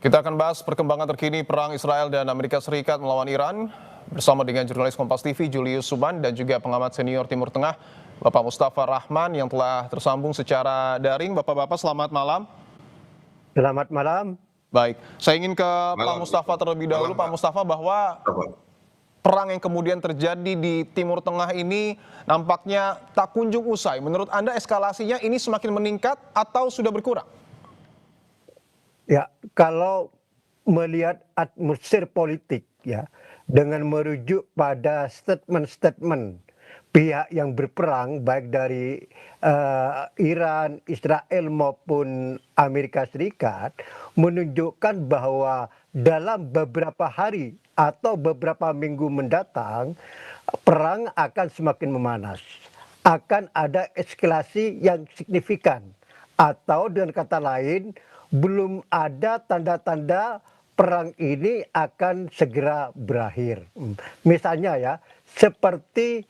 Kita akan bahas perkembangan terkini perang Israel dan Amerika Serikat melawan Iran bersama dengan jurnalis Kompas TV Julius Suban dan juga pengamat senior Timur Tengah Bapak Mustafa Rahman yang telah tersambung secara daring. Bapak-bapak selamat malam. Selamat malam. Baik, saya ingin ke Pak Malam. Mustafa terlebih dahulu. Pak Mustafa, bahwa perang yang kemudian terjadi di Timur Tengah ini nampaknya tak kunjung usai. Menurut Anda eskalasinya ini semakin meningkat atau sudah berkurang? Ya, kalau melihat atmosfer politik ya, dengan merujuk pada statement-statement pihak yang berperang baik dari Iran, Israel maupun Amerika Serikat menunjukkan bahwa dalam beberapa hari atau beberapa minggu mendatang perang akan semakin memanas. Akan ada eskalasi yang signifikan atau dengan kata lain belum ada tanda-tanda perang ini akan segera berakhir. Misalnya ya, seperti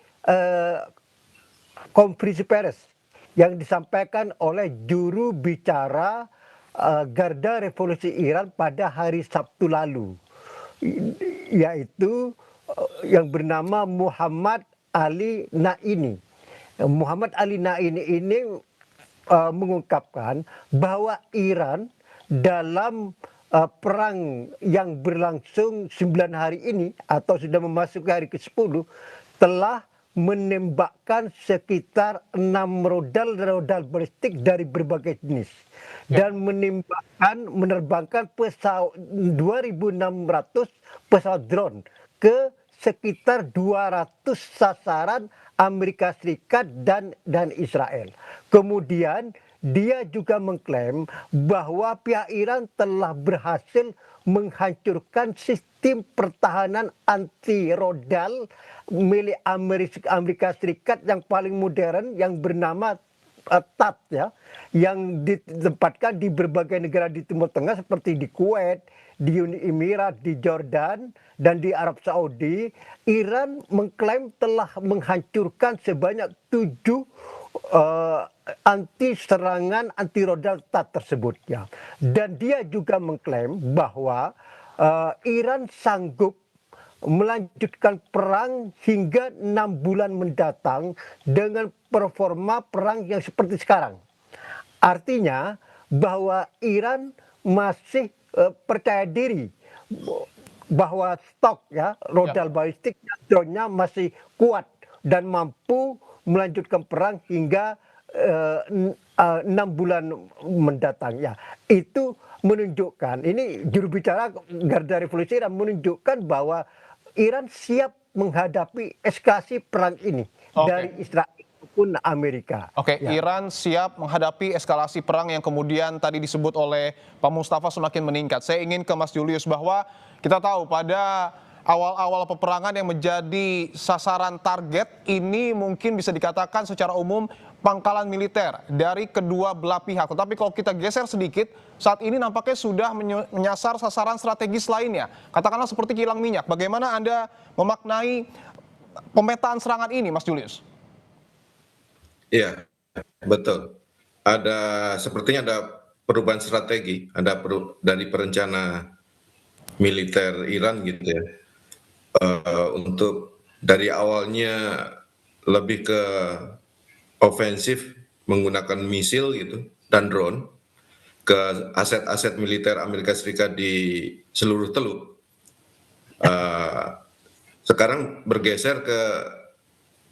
konferensi pers yang disampaikan oleh juru bicara Garda Revolusi Iran pada hari Sabtu lalu, yaitu yang bernama Muhammad Ali Naini. Muhammad Ali Naini ini mengungkapkan bahwa Iran dalam perang yang berlangsung 9 hari ini atau sudah memasuki hari ke-10 telah menembakkan sekitar 6 rudal balistik dari berbagai jenis dan menerbangkan pesawat 2.600 pesawat drone ke sekitar 200 sasaran Amerika Serikat dan Israel. Kemudian dia juga mengklaim bahwa pihak Iran telah berhasil menghancurkan sistem pertahanan anti rodal milik Amerika Serikat yang paling modern yang bernama THAAD ya, yang ditempatkan di berbagai negara di Timur Tengah seperti di Kuwait, di Uni Emirat, di Jordan, dan di Arab Saudi. Iran mengklaim telah menghancurkan sebanyak 7 serangan anti rodal THAAD tersebut ya. Dan dia juga mengklaim bahwa Iran sanggup melanjutkan perang hingga 6 bulan mendatang dengan performa perang yang seperti sekarang. Artinya bahwa Iran masih percaya diri bahwa stok ya rodal balistik drone-nya masih kuat dan mampu melanjutkan perang hingga 6 bulan mendatang ya. Itu menunjukkan, ini juru bicara Garda Revolusi Iran menunjukkan bahwa Iran siap menghadapi eskalasi perang ini dari Israel maupun Amerika. Ya. Iran siap menghadapi eskalasi perang yang kemudian tadi disebut oleh Pak Mustafa semakin meningkat. Saya ingin ke Mas Julius, bahwa kita tahu pada awal-awal peperangan yang menjadi sasaran target ini mungkin bisa dikatakan secara umum pangkalan militer dari kedua belah pihak. Tetapi kalau kita geser sedikit, saat ini nampaknya sudah menyasar sasaran strategis lainnya. Katakanlah seperti kilang minyak. Bagaimana Anda memaknai pemetaan serangan ini, Mas Julius? Iya, betul. Sepertinya ada perubahan strategi, dari perencana militer Iran gitu ya. Untuk dari awalnya lebih ke ofensif menggunakan misil gitu dan drone ke aset-aset militer Amerika Serikat di seluruh teluk. Sekarang bergeser ke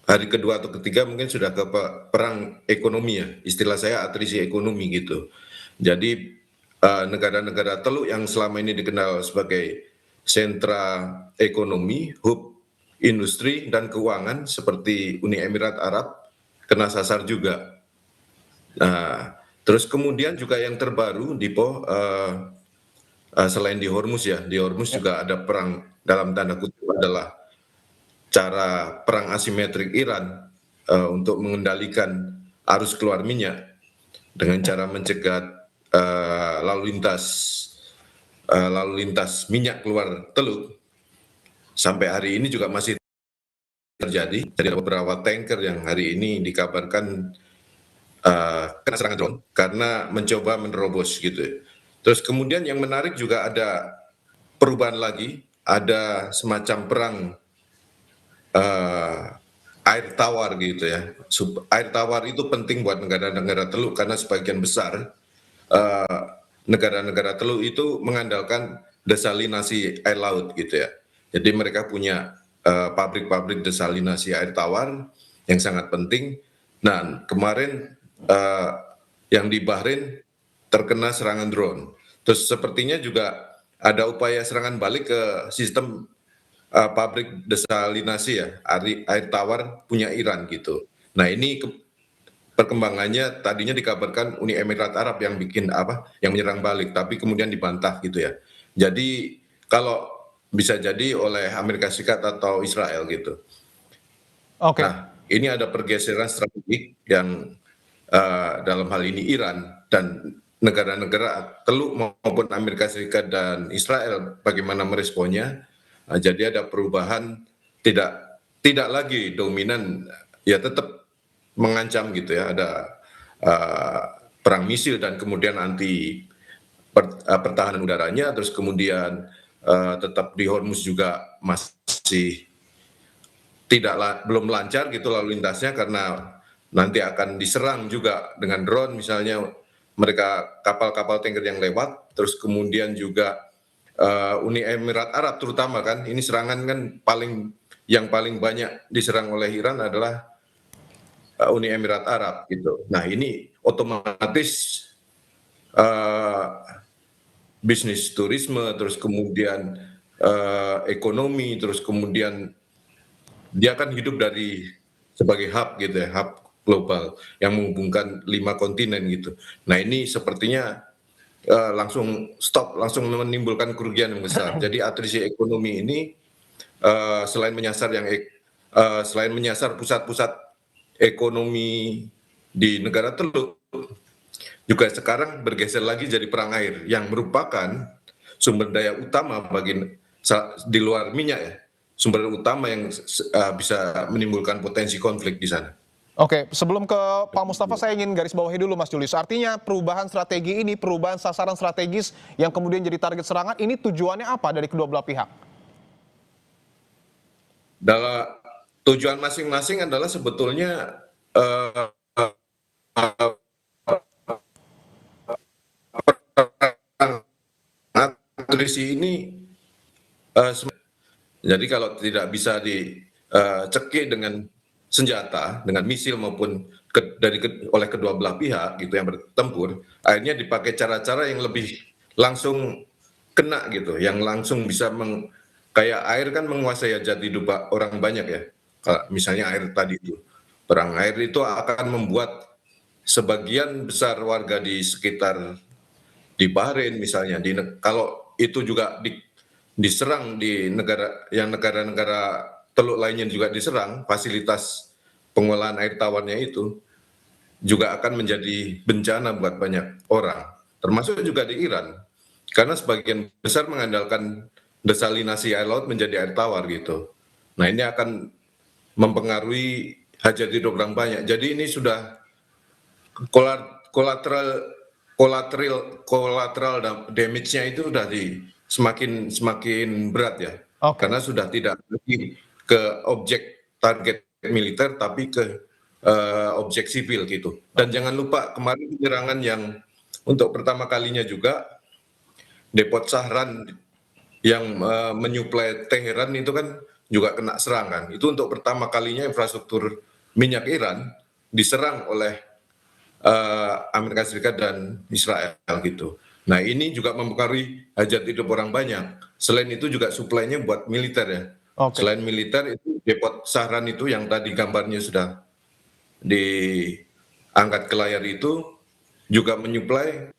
hari kedua atau ketiga mungkin sudah ke perang ekonomi ya, istilah saya atrisi ekonomi gitu. Jadi negara-negara teluk yang selama ini dikenal sebagai sentra ekonomi, hub industri dan keuangan seperti Uni Emirat Arab kena sasar juga. Nah, terus kemudian juga yang terbaru selain di Hormuz ya, di Hormuz juga ada perang dalam tanda kutip adalah cara perang asimetrik Iran untuk mengendalikan arus keluar minyak dengan cara mencegat lalu lintas minyak keluar teluk. Sampai hari ini juga masih terjadi. Jadi ada beberapa tanker yang hari ini dikabarkan kena serangan drone karena mencoba menerobos gitu. Terus kemudian yang menarik juga ada perubahan lagi, ada semacam perang eh, air tawar gitu ya. Air tawar itu penting buat negara-negara Teluk karena sebagian besar eh, negara-negara Teluk itu mengandalkan desalinasi air laut gitu ya. Jadi mereka punya pabrik-pabrik desalinasi air tawar yang sangat penting. Nah, kemarin eh, yang di Bahrain terkena serangan drone. Terus sepertinya juga ada upaya serangan balik ke sistem pabrik desalinasi ya, air tawar punya Iran gitu. Nah, ini perkembangannya tadinya dikabarkan Uni Emirat Arab yang bikin apa, yang menyerang balik, tapi kemudian dibantah gitu ya. Jadi kalau bisa jadi oleh Amerika Serikat atau Israel gitu. Oke. Nah, ini ada pergeseran strategik yang dalam hal ini Iran dan negara-negara Teluk maupun Amerika Serikat dan Israel bagaimana meresponnya. Jadi ada perubahan, tidak lagi dominan, ya tetap mengancam gitu ya, ada perang misil dan kemudian anti pertahanan udaranya, terus kemudian tetap di Hormuz juga masih belum lancar gitu lalu lintasnya karena nanti akan diserang juga dengan drone misalnya, mereka kapal-kapal tanker yang lewat, terus kemudian juga Uni Emirat Arab terutama kan, ini serangan kan yang paling banyak diserang oleh Iran adalah Uni Emirat Arab gitu. Nah, ini otomatis bisnis turisme, terus kemudian ekonomi, terus kemudian dia kan hidup dari sebagai hub gitu ya, hub global yang menghubungkan 5 kontinen gitu. Nah, ini sepertinya langsung stop, langsung menimbulkan kerugian yang besar. Jadi atrisi ekonomi ini selain menyasar pusat-pusat ekonomi di negara Teluk, juga sekarang bergeser lagi jadi perang air yang merupakan sumber daya utama di luar minyak ya, sumber utama yang bisa menimbulkan potensi konflik di sana. Oke, sebelum ke Pak Mustafa, saya ingin garis bawahi dulu Mas Julius. Artinya perubahan strategi ini, perubahan sasaran strategis yang kemudian jadi target serangan, ini tujuannya apa dari kedua belah pihak? Dalam tujuan masing-masing adalah sebetulnya nutrisi ini jadi kalau tidak bisa dicekik dengan senjata, dengan misil maupun oleh kedua belah pihak gitu yang bertempur, akhirnya dipakai cara-cara yang lebih langsung kena gitu, yang langsung bisa kayak air kan menguasai hajat hidup orang banyak ya. Misalnya air tadi itu, perang air itu akan membuat sebagian besar warga di sekitar di Bahrain misalnya, kalau itu juga diserang di negara-negara Teluk lainnya juga diserang, fasilitas pengolahan air tawarnya itu juga akan menjadi bencana buat banyak orang, termasuk juga di Iran, karena sebagian besar mengandalkan desalinasi air laut menjadi air tawar gitu. Nah, ini akan mempengaruhi hajat hidup orang banyak. Jadi ini sudah collateral damage-nya itu sudah semakin berat ya. Oke. Karena sudah tidak lagi ke objek target militer tapi ke objek sipil gitu. Dan jangan lupa kemarin penyerangan yang untuk pertama kalinya juga Depot Sahran yang menyuplai Teheran itu kan juga kena serangan. Itu untuk pertama kalinya infrastruktur minyak Iran diserang oleh Amerika Serikat dan Israel gitu. Nah, ini juga mempengaruhi hajat hidup orang banyak. Selain itu juga suplainya buat militer ya. Oke. Selain militer itu Depot Sahran itu yang tadi gambarnya sudah diangkat ke layar itu juga menyuplai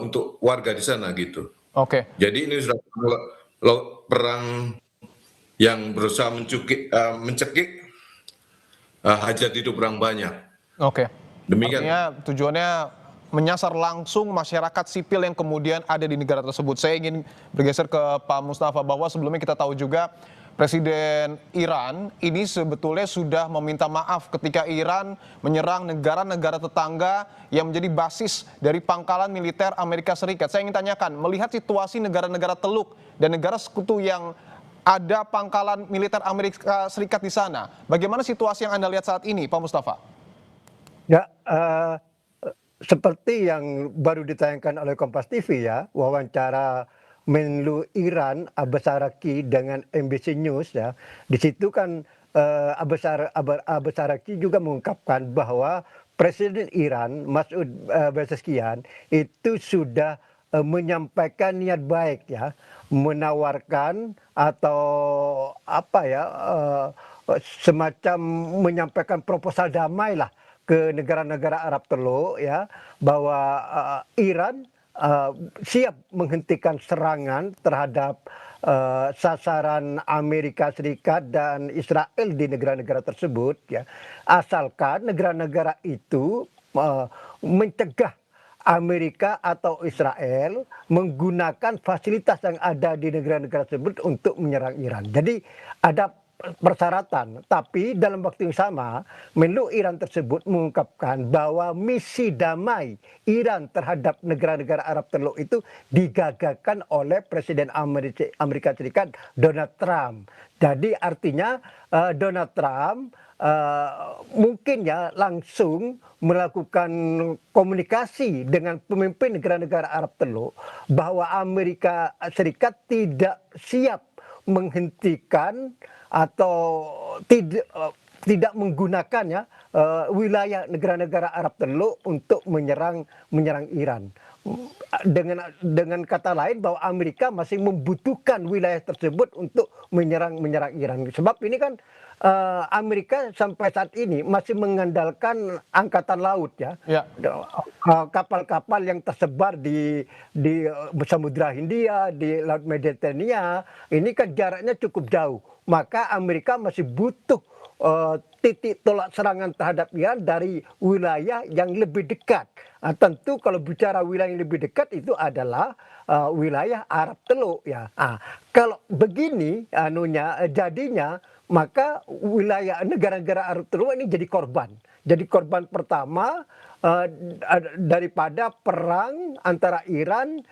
untuk warga di sana gitu. Oke. Jadi ini sudah perang yang berusaha mencekik hajat hidup orang banyak. Oke. Demikian. Artinya tujuannya menyasar langsung masyarakat sipil yang kemudian ada di negara tersebut. Saya ingin bergeser ke Pak Mustafa bahwa sebelumnya kita tahu juga Presiden Iran ini sebetulnya sudah meminta maaf ketika Iran menyerang negara-negara tetangga yang menjadi basis dari pangkalan militer Amerika Serikat. Saya ingin tanyakan, melihat situasi negara-negara Teluk dan negara sekutu yang ada pangkalan militer Amerika Serikat di sana, bagaimana situasi yang Anda lihat saat ini, Pak Mustafa? Ya, seperti yang baru ditayangkan oleh Kompas TV ya, wawancara Menlu Iran Abbas Araqchi dengan MBC News ya. Di situ kan Abbas Araqchi juga mengungkapkan bahwa Presiden Iran Masoud Pezeshkian itu sudah menyampaikan niat baik ya, menawarkan atau apa ya, semacam menyampaikan proposal damai lah ke negara-negara Arab Teluk ya, bahwa Iran siap menghentikan serangan terhadap sasaran Amerika Serikat dan Israel di negara-negara tersebut ya, asalkan negara-negara itu mencegah Amerika atau Israel menggunakan fasilitas yang ada di negara-negara tersebut untuk menyerang Iran. Jadi ada persyaratan, tapi dalam waktu yang sama Menlu Iran tersebut mengungkapkan bahwa misi damai Iran terhadap negara-negara Arab Teluk itu digagalkan oleh Presiden Amerika Serikat Donald Trump. Jadi artinya Donald Trump mungkin ya langsung melakukan komunikasi dengan pemimpin negara-negara Arab Teluk bahwa Amerika Serikat tidak siap menghentikan atau tidak menggunakan ya wilayah negara-negara Arab Teluk untuk menyerang Iran. Dengan kata lain bahwa Amerika masih membutuhkan wilayah tersebut untuk menyerang Iran. Sebab ini kan Amerika sampai saat ini masih mengandalkan angkatan laut ya. Ya. Kapal-kapal yang tersebar di Samudra Hindia, di Laut Mediterania, ini kan jaraknya cukup jauh. Maka Amerika masih butuh titik tolak serangan terhadap Iran dari wilayah yang lebih dekat. Tentu kalau bicara wilayah yang lebih dekat itu adalah wilayah Arab Teluk ya. Kalau begini jadinya, maka wilayah negara-negara Arab Teluk ini jadi korban. Jadi korban pertama daripada perang antara Iran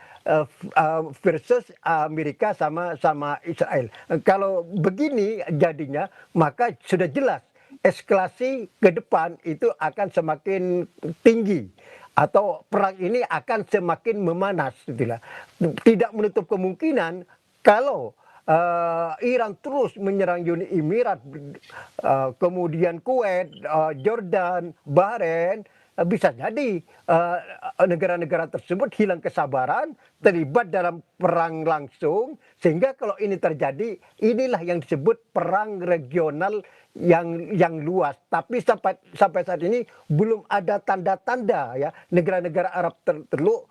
versus Amerika sama Israel. Kalau begini jadinya, maka sudah jelas eskalasi ke depan itu akan semakin tinggi atau perang ini akan semakin memanas. Tidak menutup kemungkinan kalau Iran terus menyerang Uni Emirat, kemudian Kuwait, Jordan, Bahrain, bisa jadi negara-negara tersebut hilang kesabaran, terlibat dalam perang langsung, sehingga kalau ini terjadi, inilah yang disebut perang regional yang luas. Tapi sampai saat ini belum ada tanda-tanda ya negara-negara Arab Teluk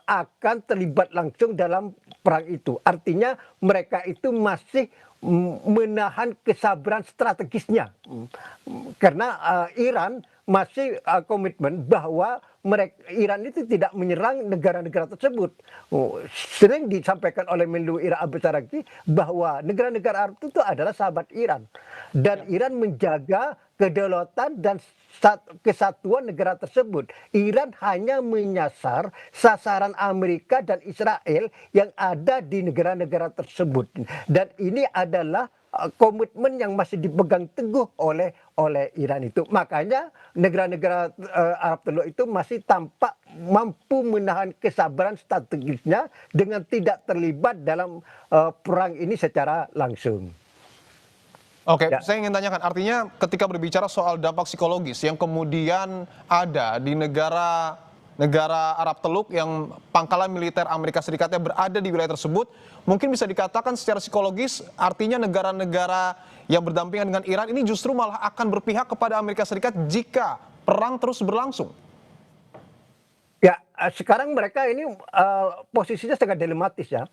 akan terlibat langsung dalam perang itu. Artinya mereka itu masih menahan kesabaran strategisnya, karena Iran masih komitmen bahwa Iran itu tidak menyerang negara-negara tersebut. Sering disampaikan oleh Menlu Iran Abbas Araqchi bahwa negara-negara Arab itu adalah sahabat Iran, dan Iran menjaga kedaulatan dan kesatuan negara tersebut. Iran hanya menyasar sasaran Amerika dan Israel yang ada di negara-negara tersebut, dan ini adalah komitmen yang masih dipegang teguh oleh Iran itu. Makanya negara-negara Arab Teluk itu masih tampak mampu menahan kesabaran strategisnya dengan tidak terlibat dalam perang ini secara langsung. Oke, Ya. saya ingin tanyakan, artinya ketika berbicara soal dampak psikologis yang kemudian ada di negara Arab Teluk yang pangkalan militer Amerika Serikatnya berada di wilayah tersebut, mungkin bisa dikatakan secara psikologis artinya negara-negara yang berdampingan dengan Iran ini justru malah akan berpihak kepada Amerika Serikat jika perang terus berlangsung. Ya, sekarang mereka ini posisinya sangat dilematis ya.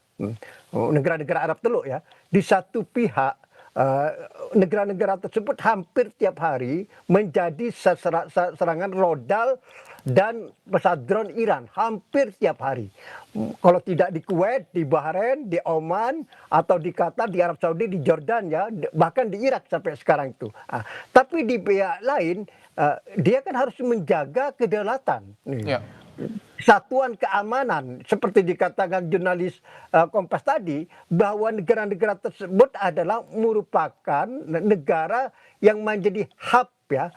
Negara-negara Arab Teluk ya. Di satu pihak eh, negara-negara tersebut hampir tiap hari menjadi serangan rodal dan pesawat drone Iran hampir tiap hari. Kalau tidak di Kuwait, di Bahrain, di Oman, atau di Qatar, di Arab Saudi, di Jordan ya, bahkan di Irak sampai sekarang itu. Tapi di pihak lain, dia kan harus menjaga kedaulatan. Ya. Satuan keamanan seperti dikatakan jurnalis Kompas tadi, bahwa negara-negara tersebut adalah merupakan negara yang menjadi hub ya,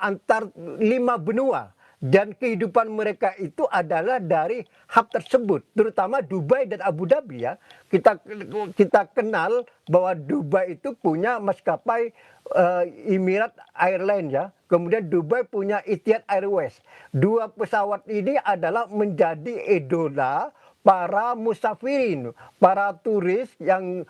antar 5 benua. Dan kehidupan mereka itu adalah dari hub tersebut, terutama Dubai dan Abu Dhabi ya. Kita kenal bahwa Dubai itu punya maskapai Emirat Airlines ya. Kemudian Dubai punya Etihad Airways. Dua pesawat ini adalah menjadi idola para musafirin, para turis yang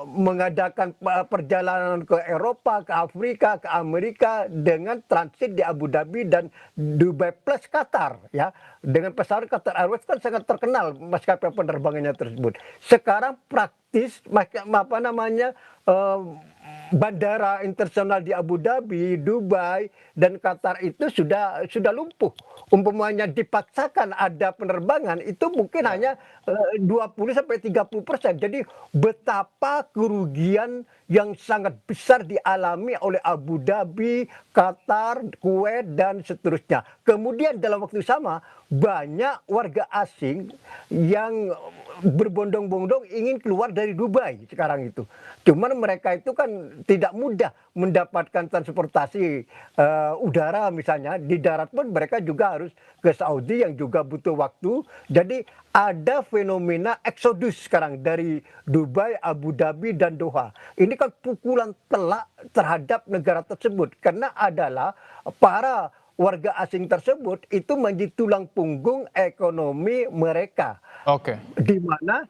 mengadakan perjalanan ke Eropa, ke Afrika, ke Amerika dengan transit di Abu Dhabi dan Dubai plus Qatar ya. Dengan pesawat Qatar Airways kan sangat terkenal maskapai penerbangannya tersebut. Sekarang praktis bandara internasional di Abu Dhabi, Dubai, dan Qatar itu sudah lumpuh. Umpamanya dipaksakan ada penerbangan itu mungkin hanya 20-30%. Jadi betapa kerugian yang sangat besar dialami oleh Abu Dhabi, Qatar, Kuwait, dan seterusnya. Kemudian dalam waktu sama banyak warga asing yang berbondong-bondong ingin keluar dari Dubai sekarang itu. Cuman mereka itu kan tidak mudah mendapatkan transportasi udara misalnya. Di darat pun mereka juga harus ke Saudi yang juga butuh waktu. Jadi ada fenomena eksodus sekarang dari Dubai, Abu Dhabi, dan Doha. Ini kan pukulan telak terhadap negara tersebut. Karena adalah para warga asing tersebut itu menjadi tulang punggung ekonomi mereka. Oke. Di mana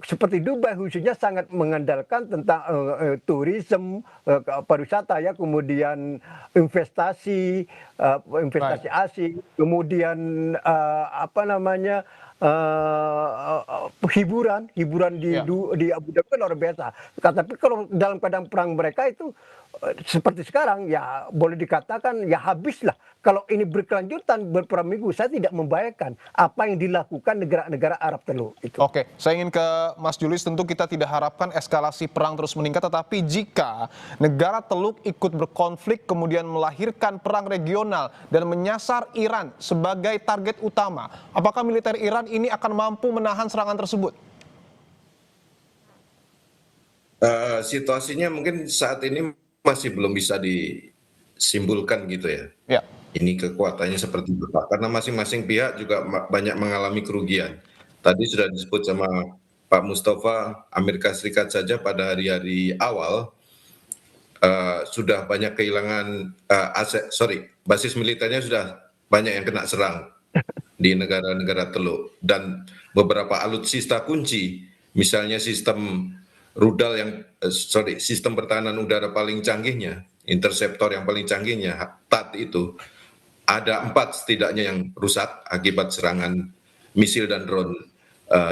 seperti Dubai khususnya sangat mengandalkan tentang turisme, pariwisata ya, kemudian investasi asing, kemudian hiburan di Abu Dhabi kan luar biasa. Tapi kalau dalam keadaan perang mereka itu seperti sekarang ya boleh dikatakan ya habislah. Kalau ini berkelanjutan berperang minggu, saya tidak membayangkan apa yang dilakukan negara-negara Arab Teluk itu. Oke, saya ingin ke Mas Julius. Tentu kita tidak harapkan eskalasi perang terus meningkat, tetapi jika negara Teluk ikut berkonflik kemudian melahirkan perang regional dan menyasar Iran sebagai target utama, apakah militer Iran ini akan mampu menahan serangan tersebut? Situasinya mungkin saat ini masih belum bisa disimpulkan gitu ya. Ya. Ini kekuatannya seperti apa, karena masing-masing pihak juga banyak mengalami kerugian. Tadi sudah disebut sama Pak Mustafa, Amerika Serikat saja pada hari-hari awal sudah banyak kehilangan basis militernya sudah banyak yang kena serang di negara-negara Teluk, dan beberapa alutsista kunci, misalnya sistem sistem pertahanan udara paling canggihnya, interceptor yang paling canggihnya, THAAD itu, ada 4 setidaknya yang rusak akibat serangan misil dan drone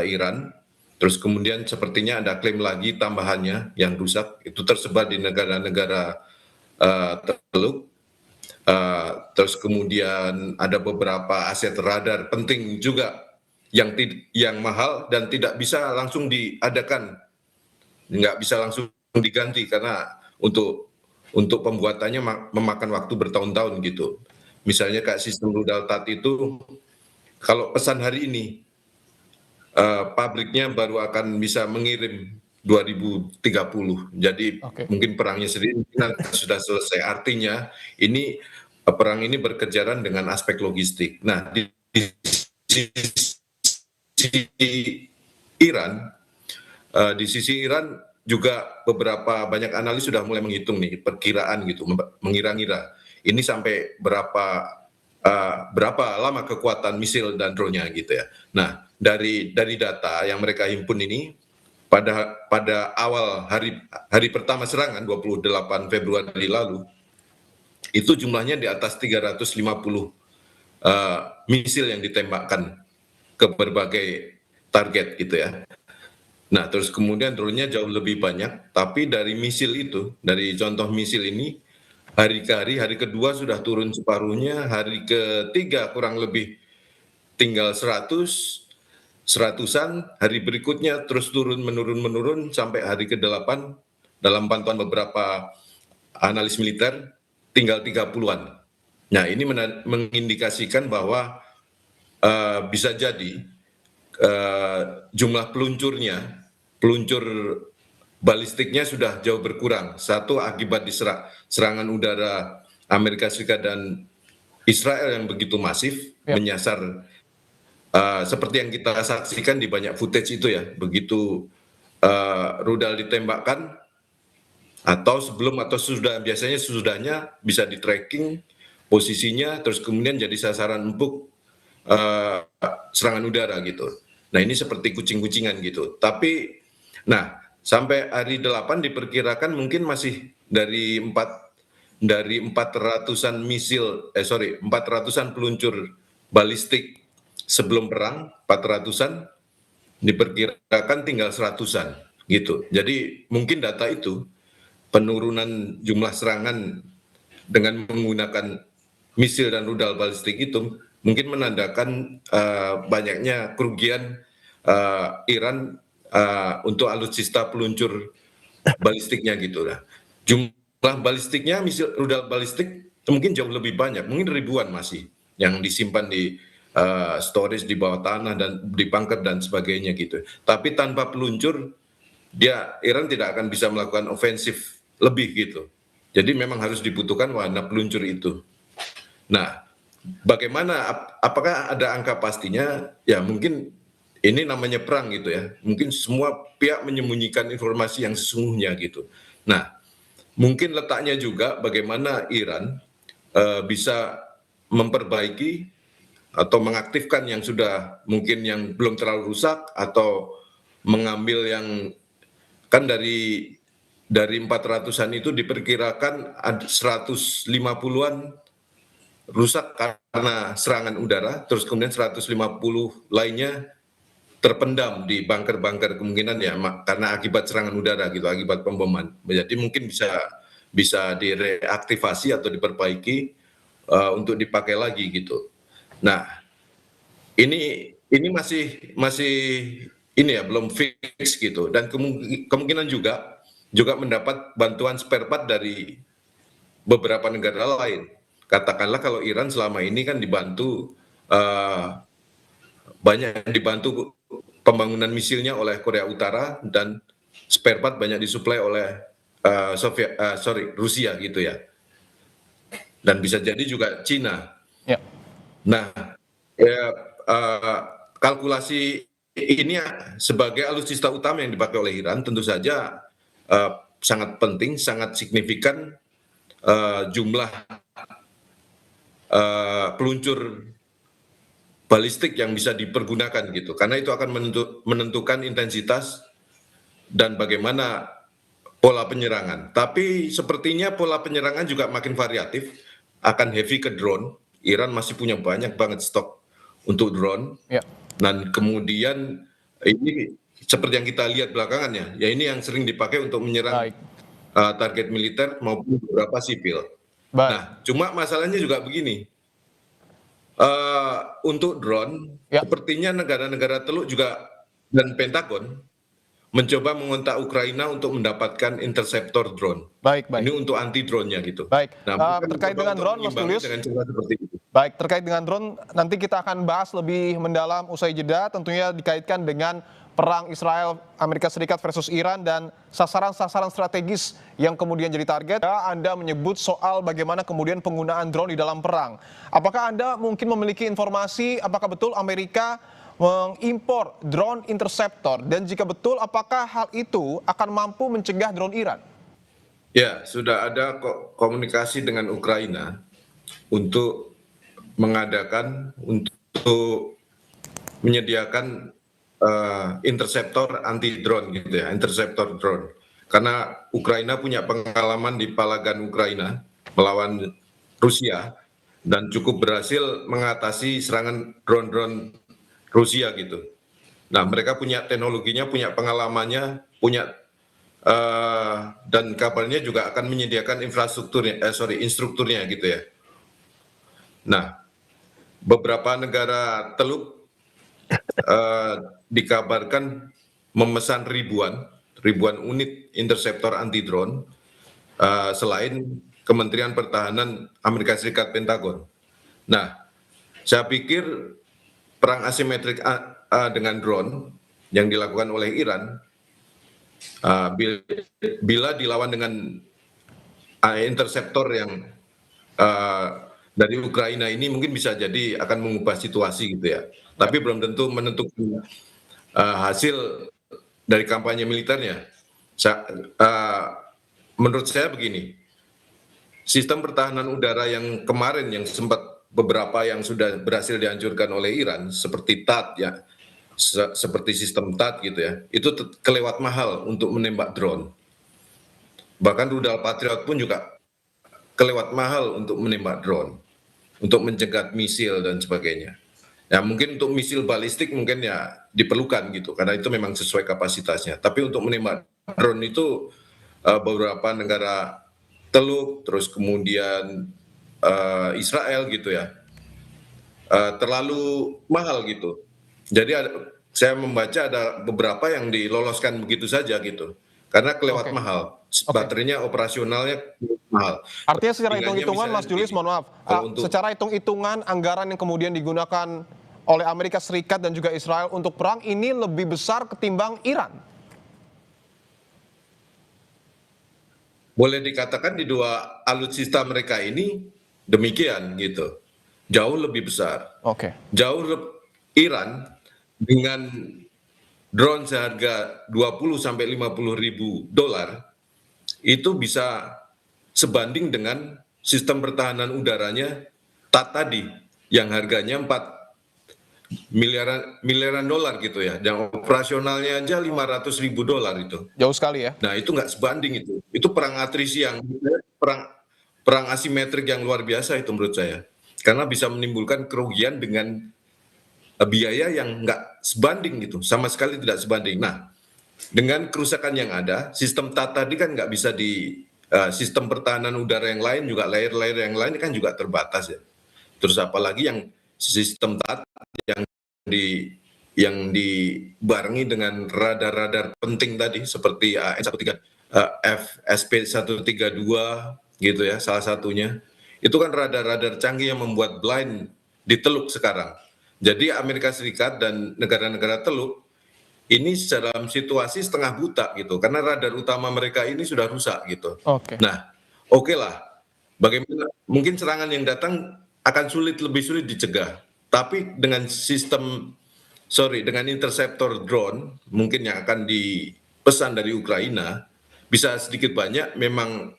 Iran. Terus kemudian sepertinya ada klaim lagi tambahannya yang rusak, itu tersebar di negara-negara Teluk. Terus kemudian ada beberapa aset radar penting juga yang mahal dan tidak bisa langsung diadakan, nggak bisa langsung diganti karena untuk pembuatannya memakan waktu bertahun-tahun gitu. Misalnya kayak sistem rudal THAAD itu, kalau pesan hari ini, pabriknya baru akan bisa mengirim 2030. Jadi mungkin perangnya sendiri sudah selesai. Artinya ini perang ini berkejaran dengan aspek logistik. Nah, di sisi Iran juga beberapa banyak analis sudah mulai menghitung nih perkiraan gitu, mengira-ngira ini sampai berapa lama kekuatan misil dan drone-nya gitu ya. Nah, dari data yang mereka himpun ini pada awal hari pertama serangan 28 Februari lalu itu jumlahnya di atas 350 misil yang ditembakkan ke berbagai target gitu ya. Nah, terus kemudian drone-nya jauh lebih banyak, tapi dari misil itu, dari contoh misil ini, hari ke hari kedua sudah turun separuhnya, hari ketiga kurang lebih tinggal 100, seratusan, hari berikutnya terus menurun sampai hari ke-8 dalam pantauan beberapa analis militer tinggal 30-an. Nah, ini mengindikasikan bahwa bisa jadi jumlah peluncur balistiknya sudah jauh berkurang. Satu akibat serangan udara Amerika Serikat dan Israel yang begitu masif Ya. menyasar seperti yang kita saksikan di banyak footage itu ya, begitu rudal ditembakkan atau sebelum atau sudah, biasanya sesudahnya bisa di tracking posisinya, terus kemudian jadi sasaran empuk serangan udara gitu. Nah, ini seperti kucing-kucingan gitu. Tapi, nah, sampai hari 8 diperkirakan mungkin masih dari 400-an 400-an peluncur balistik sebelum perang, 400-an diperkirakan tinggal 100-an gitu. Jadi mungkin data itu penurunan jumlah serangan dengan menggunakan misil dan rudal balistik itu mungkin menandakan banyaknya kerugian Iran untuk alutsista peluncur balistiknya gitu lah. Jumlah balistiknya, misil rudal balistik mungkin jauh lebih banyak, mungkin ribuan masih yang disimpan di storage di bawah tanah dan di bunker dan sebagainya gitu. Tapi tanpa peluncur, Iran tidak akan bisa melakukan ofensif lebih gitu. Jadi memang harus dibutuhkan wahana peluncur itu. Nah, bagaimana? Apakah ada angka pastinya? Ya mungkin ini namanya perang gitu ya. Mungkin semua pihak menyembunyikan informasi yang sesungguhnya gitu. Nah, mungkin letaknya juga bagaimana Iran bisa memperbaiki atau mengaktifkan yang sudah mungkin yang belum terlalu rusak, atau mengambil yang kan dari 400-an itu diperkirakan ada 150-an rusak karena serangan udara, terus kemudian 150 lainnya terpendam di bunker-bunker, kemungkinan ya karena akibat serangan udara gitu, akibat pemboman. Jadi mungkin bisa direaktivasi atau diperbaiki untuk dipakai lagi gitu. Nah, ini masih ini ya belum fix gitu, dan kemungkinan juga mendapat bantuan spare part dari beberapa negara lain. Katakanlah kalau Iran selama ini kan dibantu banyak dibantu pembangunan misilnya oleh Korea Utara, dan spare part banyak disuplai oleh Rusia gitu ya, dan bisa jadi juga Cina. Ya. Nah, ya, kalkulasi ini sebagai alutsista utama yang dipakai oleh Iran tentu saja sangat penting, sangat signifikan jumlah peluncur balistik yang bisa dipergunakan gitu, karena itu akan menentukan intensitas dan bagaimana pola penyerangan. Tapi sepertinya pola penyerangan juga makin variatif, akan heavy ke drone. Iran masih punya banyak banget stok untuk drone. Ya. Dan kemudian ini seperti yang kita lihat belakangan ya ini yang sering dipakai untuk menyerang target militer maupun beberapa sipil. Baik. Nah, cuma masalahnya juga begini. Untuk drone, sepertinya negara-negara Teluk juga dan Pentagon mencoba mengontak Ukraina untuk mendapatkan interceptor drone. Baik. Ini untuk anti drone-nya gitu. Baik. Nah, Terkait dengan drone, Mas Julius. dengan cara seperti itu. Baik, terkait dengan drone, nanti kita akan bahas lebih mendalam usai jeda, tentunya dikaitkan dengan perang Israel, Amerika Serikat versus Iran, dan sasaran-sasaran strategis yang kemudian jadi target. Anda menyebut soal bagaimana kemudian penggunaan drone di dalam perang. Apakah Anda mungkin memiliki informasi apakah betul Amerika mengimpor drone interceptor, dan jika betul apakah hal itu akan mampu mencegah drone Iran? Ya, sudah ada komunikasi dengan Ukraina untuk menyediakan interceptor anti drone gitu ya, interceptor drone. Karena Ukraina punya pengalaman di Palagan Ukraina melawan Rusia dan cukup berhasil mengatasi serangan drone-drone Rusia gitu. Nah, mereka punya teknologinya, punya pengalamannya, punya dan kabarnya juga akan menyediakan instrukturnya gitu ya. Nah, beberapa negara Teluk dikabarkan memesan ribuan unit interceptor anti drone selain Kementerian Pertahanan Amerika Serikat Pentagon. Nah, saya pikir perang asimetrik dengan drone yang dilakukan oleh Iran bila dilawan dengan interceptor yang dari Ukraina ini mungkin bisa jadi akan mengubah situasi gitu ya. Tapi belum tentu menentukan hasil dari kampanye militernya. Menurut saya begini, sistem pertahanan udara yang kemarin yang sempat beberapa yang sudah berhasil dihancurkan oleh Iran seperti THAAD ya, seperti sistem THAAD gitu ya, itu kelewat mahal untuk menembak drone. Bahkan rudal Patriot pun juga kelewat mahal untuk menembak drone, untuk mencegat misil dan sebagainya. Ya mungkin untuk misil balistik mungkin ya diperlukan gitu, karena itu memang sesuai kapasitasnya. Tapi untuk menembak drone itu beberapa negara Teluk, terus kemudian Israel gitu ya, terlalu mahal gitu. Jadi saya membaca ada beberapa yang diloloskan begitu saja gitu, karena kelewat mahal. Baterainya operasionalnya mahal. Artinya secara Perbandingannya hitung-hitungan, misalnya Mas Julius, begini, mohon maaf, kalau untuk secara hitung-hitungan anggaran yang kemudian digunakan oleh Amerika Serikat dan juga Israel untuk perang ini lebih besar ketimbang Iran. boleh dikatakan di dua alutsista mereka ini demikian gitu, jauh lebih besar. Oke. Iran dengan drone seharga 20 sampai 50 ribu dolar itu bisa sebanding dengan sistem pertahanan udaranya THAAD tadi yang harganya 4 miliaran dolar gitu ya, dan operasionalnya aja 500 ribu dolar itu. Jauh sekali ya. Nah itu nggak sebanding itu. Itu perang atrisi yang perang asimetrik yang luar biasa itu menurut saya, karena bisa menimbulkan kerugian dengan biaya yang nggak sebanding gitu, sama sekali tidak sebanding. Nah, dengan kerusakan yang ada, sistem THAAD tadi kan nggak bisa sistem pertahanan udara yang lain juga layer-layer yang lain kan juga terbatas ya. Terus apalagi yang sistem THAAD yang dibarengi dengan radar-radar penting tadi seperti FSP-132 gitu ya, salah satunya. Itu kan radar-radar canggih yang membuat blind di Teluk sekarang. Jadi Amerika Serikat dan negara-negara Teluk ini dalam situasi setengah buta gitu, karena radar utama mereka ini sudah rusak gitu. Oke. Nah, oke lah, bagaimana mungkin serangan yang datang akan lebih sulit dicegah, tapi dengan dengan interceptor drone mungkin yang akan dipesan dari Ukraina bisa sedikit banyak memang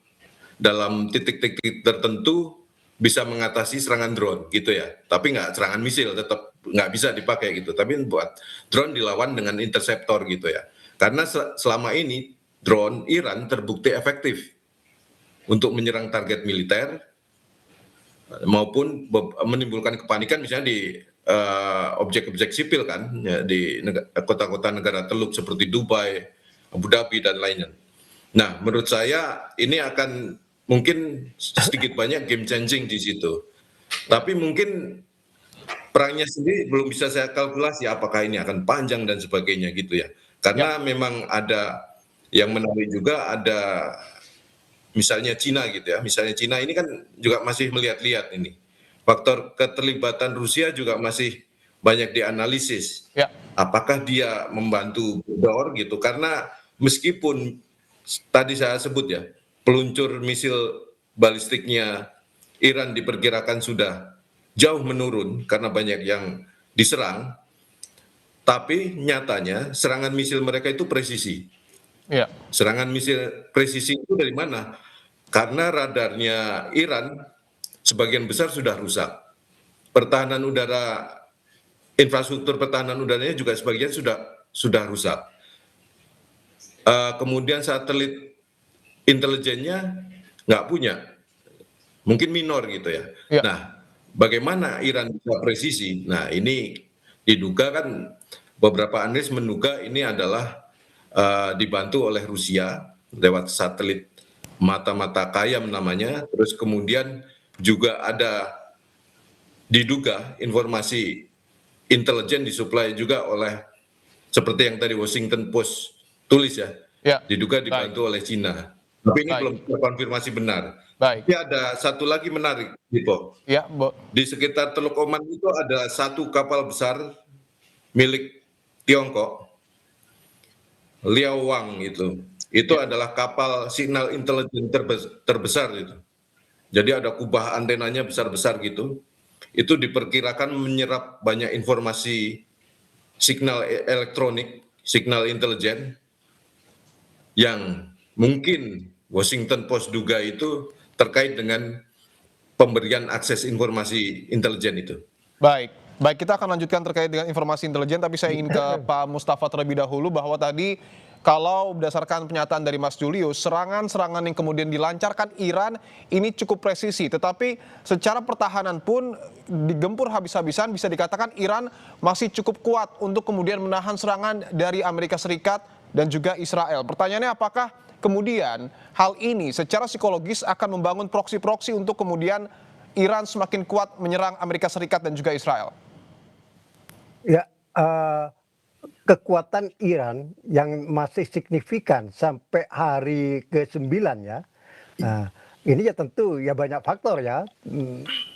dalam titik-titik tertentu bisa mengatasi serangan drone gitu ya, tapi nggak serangan misil, tetap nggak bisa dipakai gitu, tapi buat drone dilawan dengan interceptor gitu ya, karena selama ini drone Iran terbukti efektif untuk menyerang target militer maupun menimbulkan kepanikan misalnya di objek-objek sipil kan ya, di kota-kota negara Teluk seperti Dubai, Abu Dhabi dan lainnya. Nah, menurut saya ini akan mungkin sedikit banyak game changing di situ. Tapi mungkin perangnya sendiri belum bisa saya kalkulasi apakah ini akan panjang dan sebagainya gitu ya. Karena memang ada yang menarik juga, ada misalnya Cina gitu ya. Misalnya Cina ini kan juga masih melihat-lihat ini. Faktor keterlibatan Rusia juga masih banyak dianalisis. Ya. Apakah dia membantu Dor gitu, karena meskipun tadi saya sebut ya, peluncur misil balistiknya Iran diperkirakan sudah jauh menurun karena banyak yang diserang, tapi nyatanya serangan misil mereka itu presisi. Ya. Serangan misil presisi itu dari mana? Karena radarnya Iran sebagian besar sudah rusak. Pertahanan udara, infrastruktur pertahanan udaranya juga sebagian sudah rusak. Kemudian satelit intelijennya nggak punya, mungkin minor gitu ya. Nah, bagaimana Iran bisa presisi? Nah, ini diduga kan beberapa analis menduga ini adalah dibantu oleh Rusia lewat satelit mata-mata Kayam namanya, terus kemudian juga ada diduga informasi intelijen disuplai juga oleh seperti yang tadi Washington Post tulis ya, Ya, diduga baik, dibantu oleh Cina. Tapi ini baik, belum terkonfirmasi benar. baik. Tapi ada satu lagi menarik, Dipo. Ya, Di sekitar Teluk Oman itu ada satu kapal besar milik Tiongkok, Liao Wang itu. Itu ya, adalah kapal signal intelijen terbesar itu. Jadi ada kubah antenanya besar-besar gitu. Itu diperkirakan menyerap banyak informasi signal elektronik, signal intelijen yang mungkin Washington Post duga itu terkait dengan pemberian akses informasi intelijen itu. baik. Baik, kita akan lanjutkan terkait dengan informasi intelijen, tapi saya ingin ke Pak Mustafa terlebih dahulu bahwa tadi kalau berdasarkan pernyataan dari Mas Julius, serangan-serangan yang kemudian dilancarkan Iran ini cukup presisi, tetapi secara pertahanan pun digempur habis-habisan, bisa dikatakan Iran masih cukup kuat untuk kemudian menahan serangan dari Amerika Serikat dan juga Israel. Pertanyaannya apakah kemudian hal ini secara psikologis akan membangun proksi-proksi untuk kemudian Iran semakin kuat menyerang Amerika Serikat dan juga Israel? Ya, kekuatan Iran yang masih signifikan sampai hari ke-9 ya. Nah, ini ya tentu ya banyak faktor ya.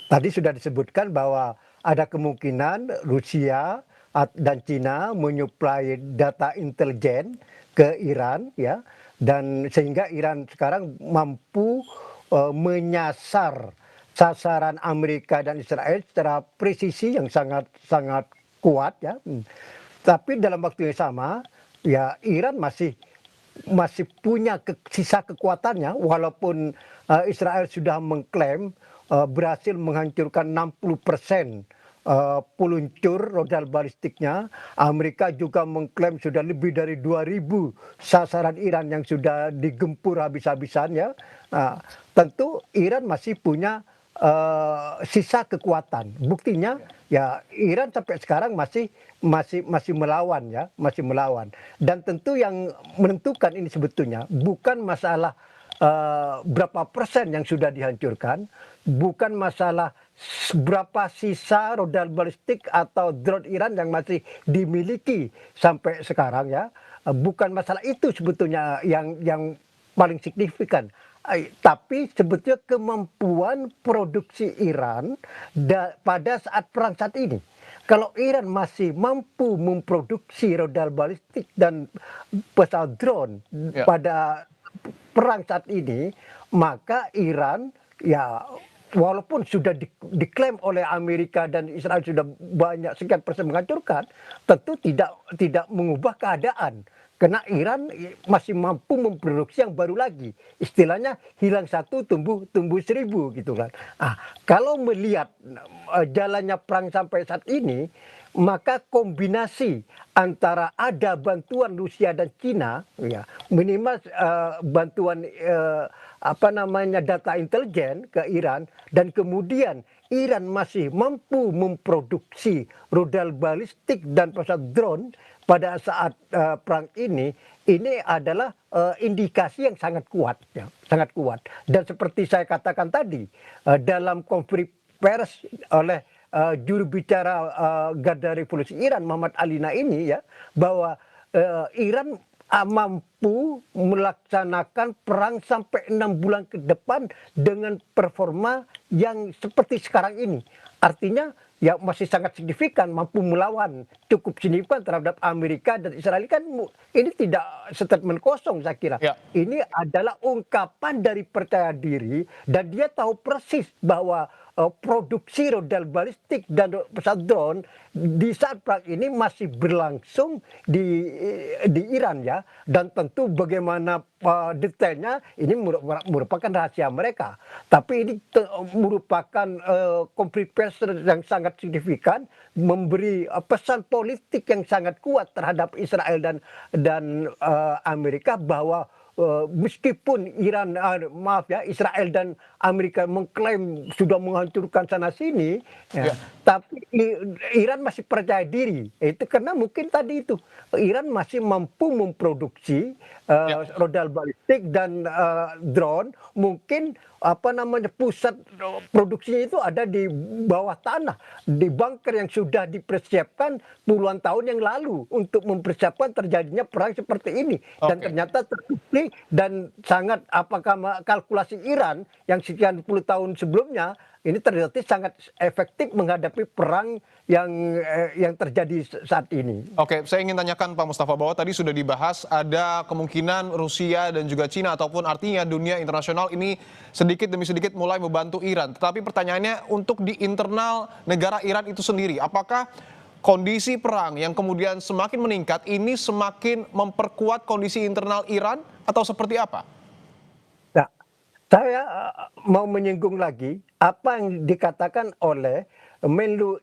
Tadi sudah disebutkan bahwa ada kemungkinan Rusia dan Cina menyuplai data intelijen ke Iran ya, dan sehingga Iran sekarang mampu menyasar sasaran Amerika dan Israel secara presisi yang sangat sangat kuat ya. Tapi dalam waktu yang sama, ya Iran masih punya sisa kekuatannya, walaupun Israel sudah mengklaim berhasil menghancurkan 60% peluncur rudal balistiknya. Amerika juga mengklaim sudah lebih dari 2.000 sasaran Iran yang sudah digempur habis-habisan ya. Tentu Iran masih punya sisa kekuatan. Buktinya ya Iran sampai sekarang masih melawan ya, masih melawan. Dan tentu yang menentukan ini sebetulnya bukan masalah berapa persen yang sudah dihancurkan, bukan masalah berapa sisa rudal balistik atau drone Iran yang masih dimiliki sampai sekarang ya. Bukan masalah itu sebetulnya yang paling signifikan. Tapi sebetulnya kemampuan produksi Iran pada saat perang saat ini. Kalau Iran masih mampu memproduksi rudal balistik dan pesawat drone Ya. pada perang saat ini, maka Iran ya walaupun sudah diklaim oleh Amerika dan Israel sudah banyak sekian persen menghancurkan, tentu tidak mengubah keadaan. Karena Iran masih mampu memproduksi yang baru lagi. Istilahnya hilang satu tumbuh 1.000 gitu kan. Kalau melihat jalannya perang sampai saat ini, maka kombinasi antara ada bantuan Rusia dan Cina, ya minimal bantuan data intelijen ke Iran, dan kemudian Iran masih mampu memproduksi rudal balistik dan pesawat drone pada saat perang ini adalah indikasi yang sangat kuat, ya, sangat kuat. Dan seperti saya katakan tadi, dalam konferensi pers oleh juru bicara Garda Revolusi Iran Muhammad Ali Naimi ya, bahwa Iran mampu melaksanakan perang sampai 6 bulan ke depan dengan performa yang seperti sekarang ini. Artinya ya masih sangat signifikan, mampu melawan cukup signifikan terhadap Amerika dan Israel. Kan ini tidak statement kosong saya kira. Ya. Ini adalah ungkapan dari percaya diri, dan dia tahu persis bahwa produksi rudal balistik dan pesawat drone di saat perang ini masih berlangsung di Iran ya, dan tentu bagaimana detailnya ini merupakan rahasia mereka. Tapi ini merupakan konflik pers yang sangat signifikan, memberi pesan politik yang sangat kuat terhadap Israel dan Amerika bahwa meskipun Israel dan Amerika mengklaim sudah menghancurkan sana sini, Ya. tapi Iran masih percaya diri. Itu karena mungkin tadi itu Iran masih mampu memproduksi rudal balistik dan drone. Mungkin pusat produksinya itu ada di bawah tanah, di bunker yang sudah dipersiapkan puluhan tahun yang lalu untuk mempersiapkan terjadinya perang seperti ini. Dan Oke. ternyata terbukti dan sangat kalkulasi Iran yang sekian puluh tahun sebelumnya ini ternyata sangat efektif menghadapi perang yang terjadi saat ini. Oke, saya ingin tanyakan Pak Mustafa bahwa tadi sudah dibahas ada kemungkinan Rusia dan juga Cina ataupun artinya dunia internasional ini sedikit demi sedikit mulai membantu Iran. Tetapi pertanyaannya untuk di internal negara Iran itu sendiri, apakah kondisi perang yang kemudian semakin meningkat ini semakin memperkuat kondisi internal Iran atau seperti apa? Nah, saya mau menyinggung lagi apa yang dikatakan oleh Menlu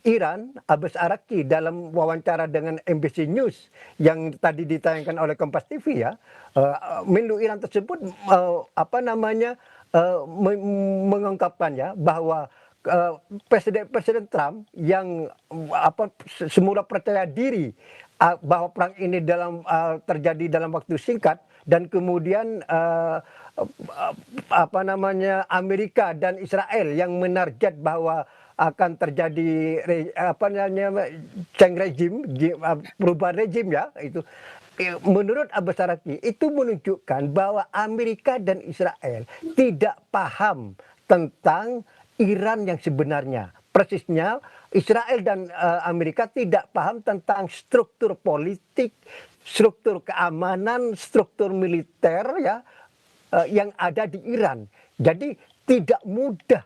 Iran, Abbas Araqchi, dalam wawancara dengan MBC News yang tadi ditayangkan oleh Kompas TV ya. Menlu Iran tersebut mengungkapkan ya bahwa Presiden Trump yang semula percaya diri bahwa perang ini terjadi dalam waktu singkat dan kemudian Amerika dan Israel yang menarget bahwa akan terjadi perubahan rejim ya itu. Menurut Abbas Araqchi itu menunjukkan bahwa Amerika dan Israel tidak paham tentang Iran yang sebenarnya. Persisnya Israel dan Amerika tidak paham tentang struktur politik, struktur keamanan, struktur militer ya yang ada di Iran. Jadi tidak mudah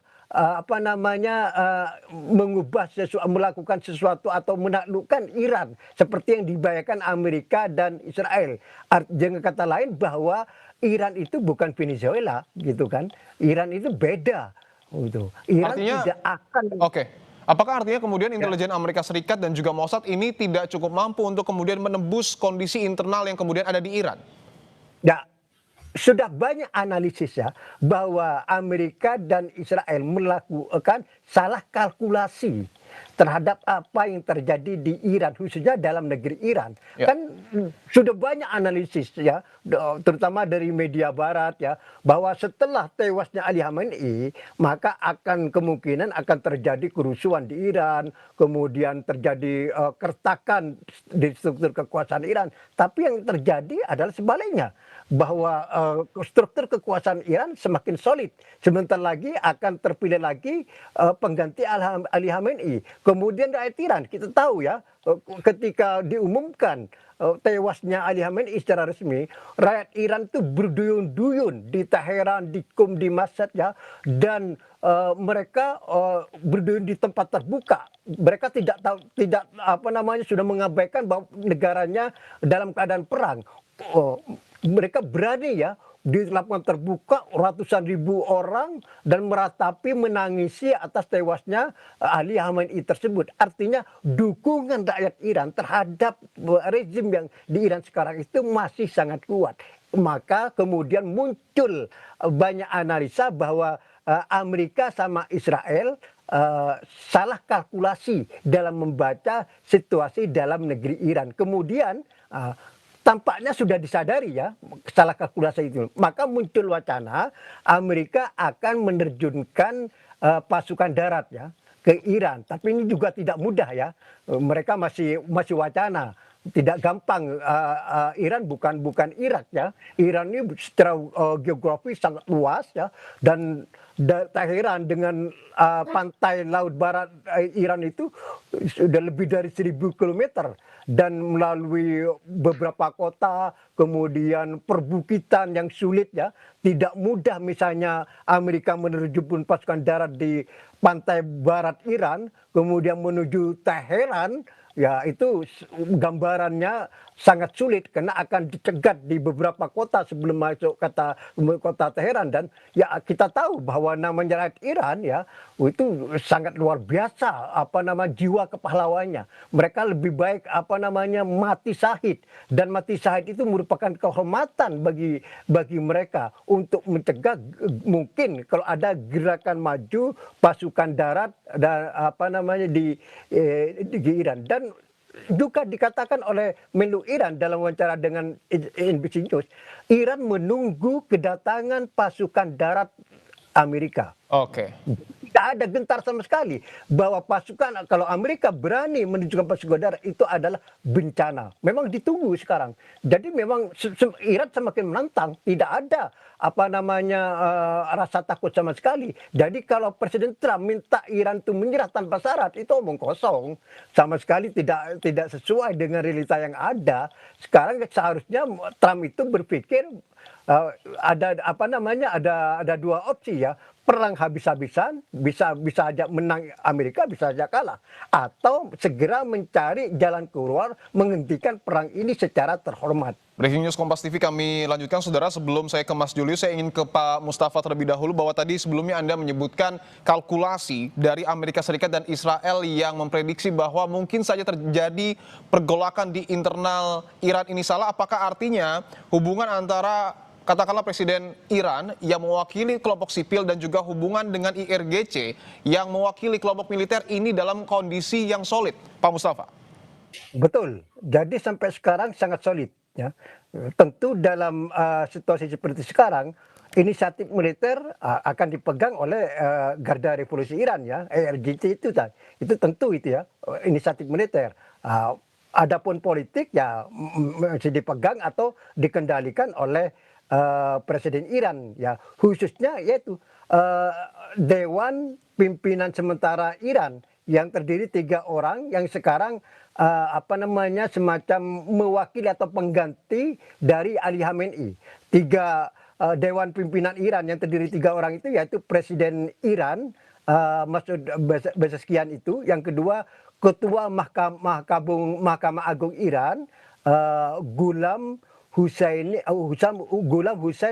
melakukan sesuatu atau menaklukkan Iran seperti yang dibayangkan Amerika dan Israel. Dengan kata lain bahwa Iran itu bukan Venezuela gitu kan. Iran itu beda. Gitu. Iran Artinya, tidak akan. Oke. Apakah artinya kemudian intelijen Amerika Serikat dan juga Mossad ini tidak cukup mampu untuk kemudian menembus kondisi internal yang kemudian ada di Iran? Ya, sudah banyak analisis ya bahwa Amerika dan Israel melakukan salah kalkulasi terhadap apa yang terjadi di Iran, khususnya dalam negeri Iran. Ya. Kan sudah banyak analisis ya, terutama dari media barat ya, bahwa setelah tewasnya Ali Khamenei, maka kemungkinan akan terjadi kerusuhan di Iran, kemudian terjadi keretakan di struktur kekuasaan Iran. Tapi yang terjadi adalah sebaliknya, bahwa struktur kekuasaan Iran semakin solid. Sebentar lagi akan terpilih lagi pengganti Ali Khamenei. Kemudian rakyat Iran, kita tahu ya, ketika diumumkan tewasnya Ali Khamenei secara resmi, rakyat Iran itu berduyun-duyun di Teheran, di Qum, di Mashhad ya, dan mereka berduyun di tempat terbuka. Mereka sudah mengabaikan bahwa negaranya dalam keadaan perang. Mereka berani ya di lapangan terbuka ratusan ribu orang dan meratapi menangisi atas tewasnya Ali Khamenei tersebut. Artinya dukungan rakyat Iran terhadap rezim yang di Iran sekarang itu masih sangat kuat. Maka kemudian muncul banyak analisa bahwa Amerika sama Israel salah kalkulasi dalam membaca situasi dalam negeri Iran. Kemudian tampaknya sudah disadari ya salah kalkulasi itu. Maka muncul wacana Amerika akan menerjunkan pasukan darat ya ke Iran. Tapi ini juga tidak mudah ya. Mereka masih wacana. Tidak gampang. Iran bukan Irak ya. Iran ini secara geografi sangat luas ya, dan Teheran dengan pantai laut barat Iran itu sudah lebih dari 1.000 kilometer dan melalui beberapa kota, kemudian perbukitan yang sulit ya. Tidak mudah misalnya Amerika menerjunkan pasukan darat di pantai barat Iran, kemudian menuju Teheran ya itu gambarannya sangat sulit karena akan dicegat di beberapa kota sebelum masuk kota Teheran. Dan ya kita tahu bahwa namanya rakyat Iran ya itu sangat luar biasa jiwa kepahlawannya. Mereka lebih baik mati syahid, dan mati syahid itu merupakan kehormatan bagi mereka untuk mencegah mungkin kalau ada gerakan maju pasukan darat dan di Iran. Dan juga dikatakan oleh Menlu Iran dalam wawancara dengan NBC News, Iran menunggu kedatangan pasukan darat Amerika. Oke. Tidak ada gentar sama sekali bahwa pasukan, kalau Amerika berani menunjukkan pasukan darat itu adalah bencana. Memang ditunggu sekarang. Jadi memang Iran semakin menantang. Tidak ada rasa takut sama sekali. Jadi kalau Presiden Trump minta Iran itu menyerah tanpa syarat, itu omong kosong. Sama sekali tidak sesuai dengan realita yang ada. Sekarang seharusnya Trump itu berpikir ada dua opsi ya. Perang habis-habisan, bisa aja menang Amerika, bisa aja kalah. Atau segera mencari jalan keluar, menghentikan perang ini secara terhormat. Breaking News Kompas TV kami lanjutkan, saudara. Sebelum saya ke Mas Julius, saya ingin ke Pak Mustafa terlebih dahulu, bahwa tadi sebelumnya Anda menyebutkan kalkulasi dari Amerika Serikat dan Israel yang memprediksi bahwa mungkin saja terjadi pergolakan di internal Iran ini salah. Apakah artinya hubungan antara katakanlah Presiden Iran yang mewakili kelompok sipil dan juga hubungan dengan IRGC yang mewakili kelompok militer ini dalam kondisi yang solid, Pak Mustafa? Betul. Jadi sampai sekarang sangat solid. Ya. Tentu dalam situasi seperti sekarang, inisiatif militer akan dipegang oleh Garda Revolusi Iran ya, IRGC itu tentu itu ya, inisiatif militer. Adapun politik ya masih dipegang atau dikendalikan oleh Presiden Iran ya, khususnya yaitu Dewan Pimpinan Sementara Iran yang terdiri 3 orang yang sekarang semacam mewakili atau pengganti dari Ali Khamenei. 3 Dewan Pimpinan Iran yang terdiri 3 orang itu yaitu Presiden Iran Masoud Pezeshkian itu, yang kedua Ketua Mahkamah Agung Iran Ghulam Hussein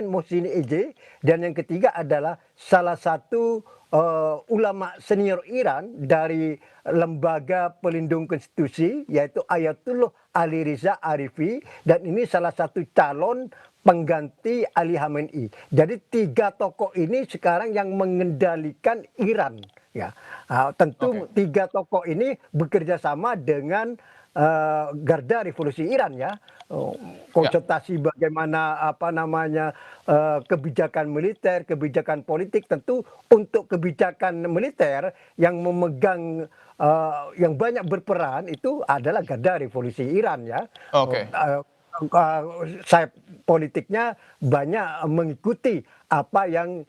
Mohseni Ejei, dan yang ketiga adalah salah satu ulama senior Iran dari Lembaga Pelindung Konstitusi yaitu Ayatullah Ali Riza Arifi, dan ini salah satu calon pengganti Ali Khamenei. Jadi 3 tokoh ini sekarang yang mengendalikan Iran ya. Tentu 3 tokoh ini bekerja sama dengan Garda Revolusi Iran ya, konsultasi bagaimana kebijakan militer, kebijakan politik. Tentu untuk kebijakan militer yang memegang yang banyak berperan itu adalah Garda Revolusi Iran ya. Sayap politiknya banyak mengikuti apa yang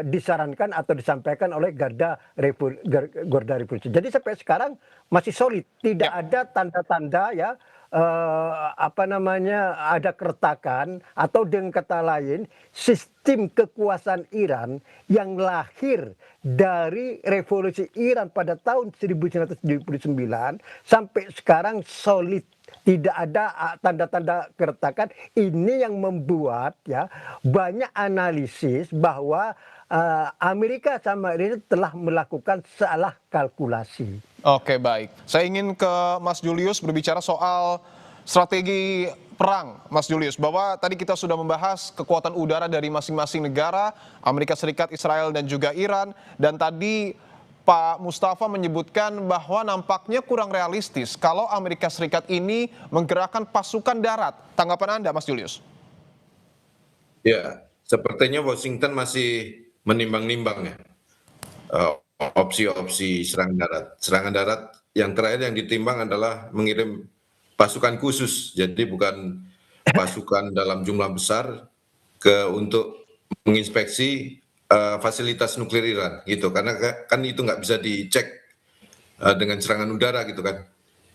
disarankan atau disampaikan oleh Garda Revolusi. Jadi sampai sekarang masih solid, tidak ada tanda-tanda ya ada keretakan, atau dengan kata lain sistem kekuasaan Iran yang lahir dari revolusi Iran pada tahun 1979 sampai sekarang solid. Tidak ada tanda-tanda keretakan. Ini yang membuat ya banyak analisis bahwa Amerika sama Iran telah melakukan salah kalkulasi. Oke, baik. Saya ingin ke Mas Julius berbicara soal strategi perang, Mas Julius, bahwa tadi kita sudah membahas kekuatan udara dari masing-masing negara, Amerika Serikat, Israel, dan juga Iran. Dan tadi Pak Mustafa menyebutkan bahwa nampaknya kurang realistis kalau Amerika Serikat ini menggerakkan pasukan darat. Tanggapan Anda, Mas Julius? Ya, sepertinya Washington masih menimbang-nimbang ya opsi-opsi serangan darat. Serangan darat yang terakhir yang ditimbang adalah mengirim pasukan khusus, jadi bukan pasukan dalam jumlah besar untuk menginspeksi fasilitas nuklir Iran gitu, karena kan itu nggak bisa dicek dengan serangan udara gitu kan,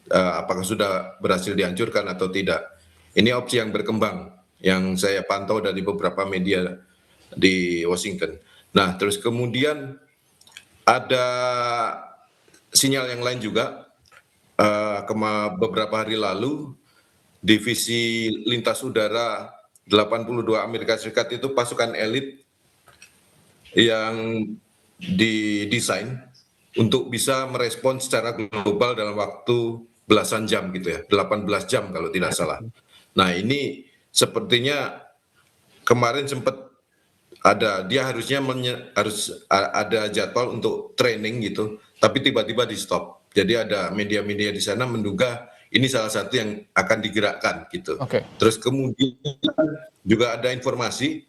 apakah sudah berhasil dihancurkan atau tidak. Ini opsi yang berkembang yang saya pantau dari beberapa media di Washington. Nah, terus kemudian ada sinyal yang lain juga beberapa hari lalu divisi lintas udara 82 Amerika Serikat itu pasukan elit yang didesain untuk bisa merespon secara global dalam waktu belasan jam gitu ya, 18 jam kalau tidak salah. Nah ini sepertinya kemarin sempat dia harusnya harus ada jadwal untuk training gitu, tapi tiba-tiba di stop. Jadi ada media-media di sana menduga ini salah satu yang akan digerakkan gitu. Oke. Terus kemudian juga ada informasi,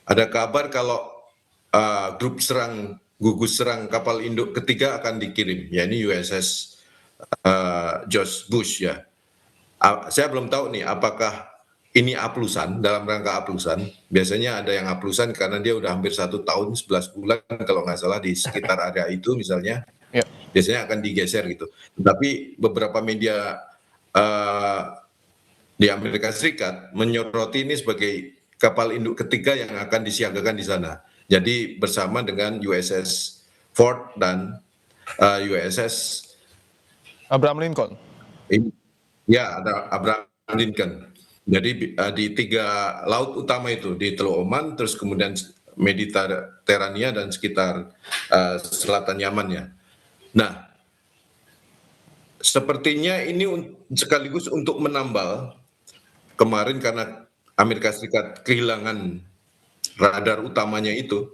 ada kabar kalau grup gugus serang kapal induk ketiga akan dikirim, yakni USS George Bush ya. Saya belum tahu nih apakah ini aplusan, dalam rangka aplusan. Biasanya ada yang aplusan karena dia udah hampir 1 tahun 11 bulan kalau nggak salah di sekitar area itu misalnya. Ya. Biasanya akan digeser gitu. Tapi beberapa media di Amerika Serikat menyoroti ini sebagai kapal induk ketiga yang akan disiagakan di sana. Jadi bersama dengan USS Ford dan USS Abraham Lincoln. Ya, ada Abraham Lincoln. Jadi di 3 laut utama itu, di Teluk Oman, terus kemudian Mediterania dan sekitar selatan Yaman ya. Nah, sepertinya ini sekaligus untuk menambal kemarin karena Amerika Serikat kehilangan radar utamanya itu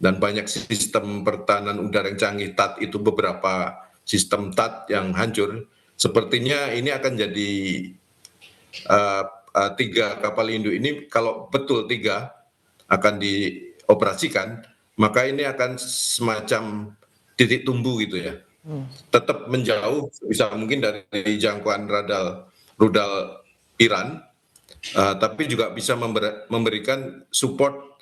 dan banyak sistem pertahanan udara yang canggih THAAD itu beberapa sistem THAAD yang hancur. Sepertinya ini akan jadi 3 kapal induk ini kalau betul 3 akan dioperasikan, maka ini akan semacam titik tumbuh gitu ya. Tetap menjauh bisa mungkin dari jangkauan rudal Iran, tapi juga bisa memberikan support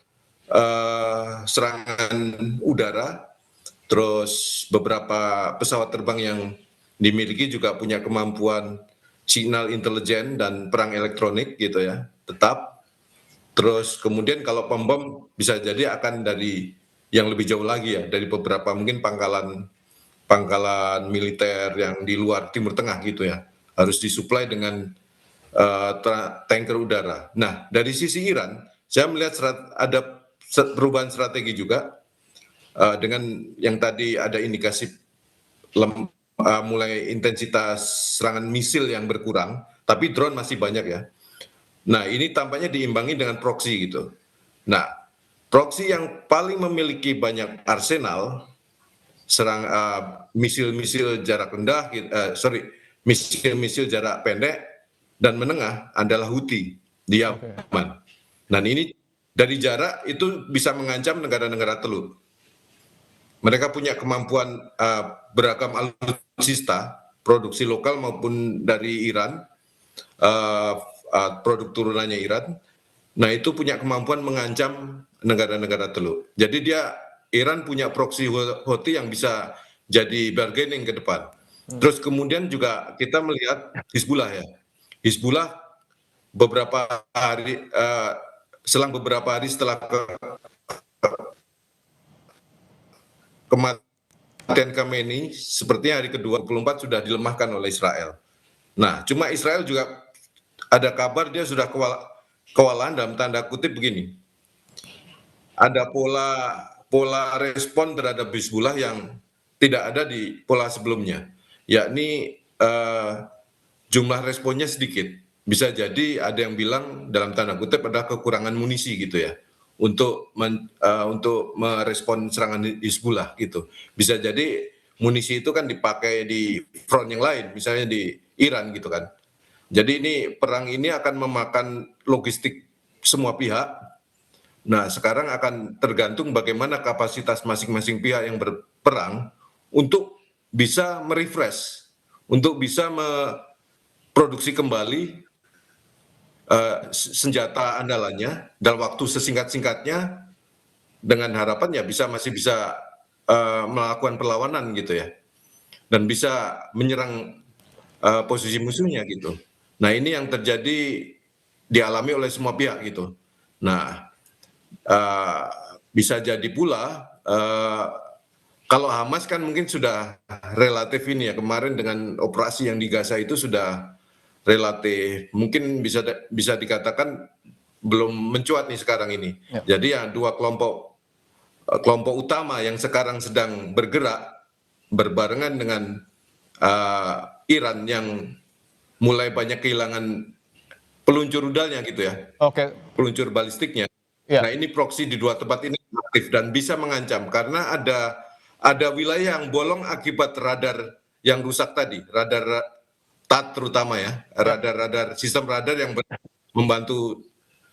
serangan udara. Terus beberapa pesawat terbang yang dimiliki juga punya kemampuan signal intelijen dan perang elektronik gitu ya, tetap. Terus kemudian kalau pembom bisa jadi akan dari yang lebih jauh lagi ya, dari beberapa mungkin pangkalan militer yang di luar Timur Tengah gitu ya, harus disuplai dengan tanker udara. Nah, dari sisi Iran, saya melihat ada perubahan strategi juga dengan yang tadi ada indikasi mulai intensitas serangan misil yang berkurang, tapi drone masih banyak ya. Nah, ini tampaknya diimbangi dengan proxy gitu. Nah, proxy yang paling memiliki banyak arsenal misil-misil jarak rendah, misil-misil jarak pendek dan menengah adalah Houthi di Yaman. Dan ini dari jarak itu bisa mengancam negara-negara teluk. Mereka punya kemampuan beragam alutsista, produksi lokal maupun dari Iran, produk turunannya Iran. Nah itu punya kemampuan mengancam negara-negara teluk. Jadi Iran punya proxy Houthi yang bisa jadi bargaining ke depan. Terus kemudian juga kita melihat Hizbullah ya. Hizbullah selang beberapa hari setelah kematian Khamenei, sepertinya hari ke-24 sudah dilemahkan oleh Israel. Nah, cuma Israel juga ada kabar dia sudah kewalahan dalam tanda kutip begini. Ada pola respon terhadap Hizbullah yang tidak ada di pola sebelumnya, yakni jumlah responnya sedikit. Bisa jadi ada yang bilang dalam tanda kutip ada kekurangan munisi gitu ya, untuk merespon serangan Hizbullah gitu. Bisa jadi munisi itu kan dipakai di front yang lain, misalnya di Iran gitu kan. Jadi perang ini akan memakan logistik semua pihak. Nah, sekarang akan tergantung bagaimana kapasitas masing-masing pihak yang berperang untuk bisa merefresh, untuk bisa memproduksi kembali senjata andalannya dalam waktu sesingkat-singkatnya, dengan harapan ya masih bisa melakukan perlawanan gitu ya, dan bisa menyerang posisi musuhnya gitu. Nah ini yang terjadi dialami oleh semua pihak gitu. Nah bisa jadi pula Kalau Hamas kan mungkin sudah relatif ini ya, kemarin dengan operasi yang di Gaza itu sudah relatif mungkin bisa dikatakan belum mencuat nih sekarang ini. Ya. Jadi ya dua kelompok utama yang sekarang sedang bergerak berbarengan dengan Iran yang mulai banyak kehilangan peluncur rudalnya gitu ya, Oke, peluncur balistiknya. ya. Nah, ini proksi di dua tempat ini aktif dan bisa mengancam karena ada wilayah yang bolong akibat radar yang rusak tadi, radar TAT terutama ya, radar-radar sistem radar yang membantu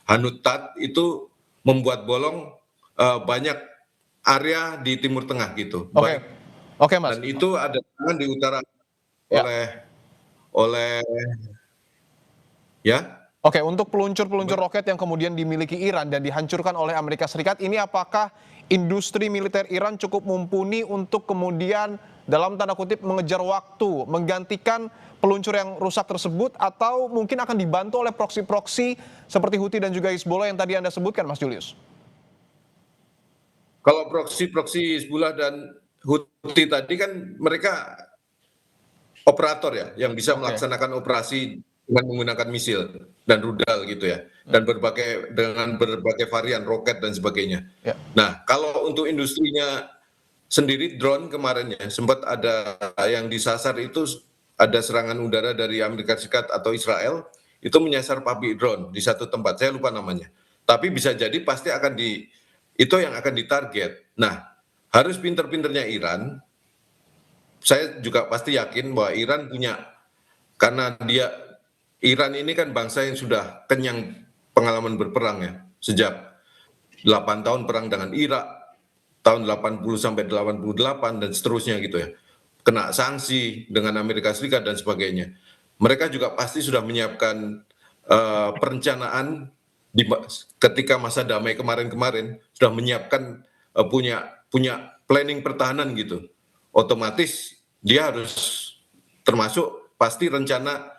Hanut TAT itu membuat bolong banyak area di Timur Tengah gitu. Oke, Baik, oke Mas. dan itu ada di utara Ya. oleh ya. Oke, untuk peluncur-peluncur roket yang kemudian dimiliki Iran dan dihancurkan oleh Amerika Serikat, ini apakah industri militer Iran cukup mumpuni untuk kemudian dalam tanda kutip mengejar waktu, menggantikan peluncur yang rusak tersebut, atau mungkin akan dibantu oleh proksi-proksi seperti Houthi dan juga Hizbullah yang tadi Anda sebutkan, Mas Julius? Kalau proksi-proksi Hizbullah dan Houthi tadi kan mereka operator ya, yang bisa Oke. melaksanakan operasi dengan menggunakan misil dan rudal gitu ya, dan dengan berbagai varian roket dan sebagainya. Ya. Nah, kalau untuk industrinya sendiri drone kemarin ya sempat ada yang disasar itu, ada serangan udara dari Amerika Serikat atau Israel itu menyasar pabrik drone di satu tempat, saya lupa namanya. Tapi bisa jadi pasti itu yang akan ditarget. Nah, harus pinter-pinternya Iran. Saya juga pasti yakin bahwa Iran karena Iran ini kan bangsa yang sudah kenyang pengalaman berperang ya, sejak 8 tahun perang dengan Irak, tahun 80 sampai 88 dan seterusnya gitu ya. Kena sanksi dengan Amerika Serikat dan sebagainya. Mereka juga pasti sudah menyiapkan perencanaan ketika masa damai kemarin-kemarin, sudah menyiapkan punya planning pertahanan gitu. Otomatis dia harus termasuk pasti perencanaan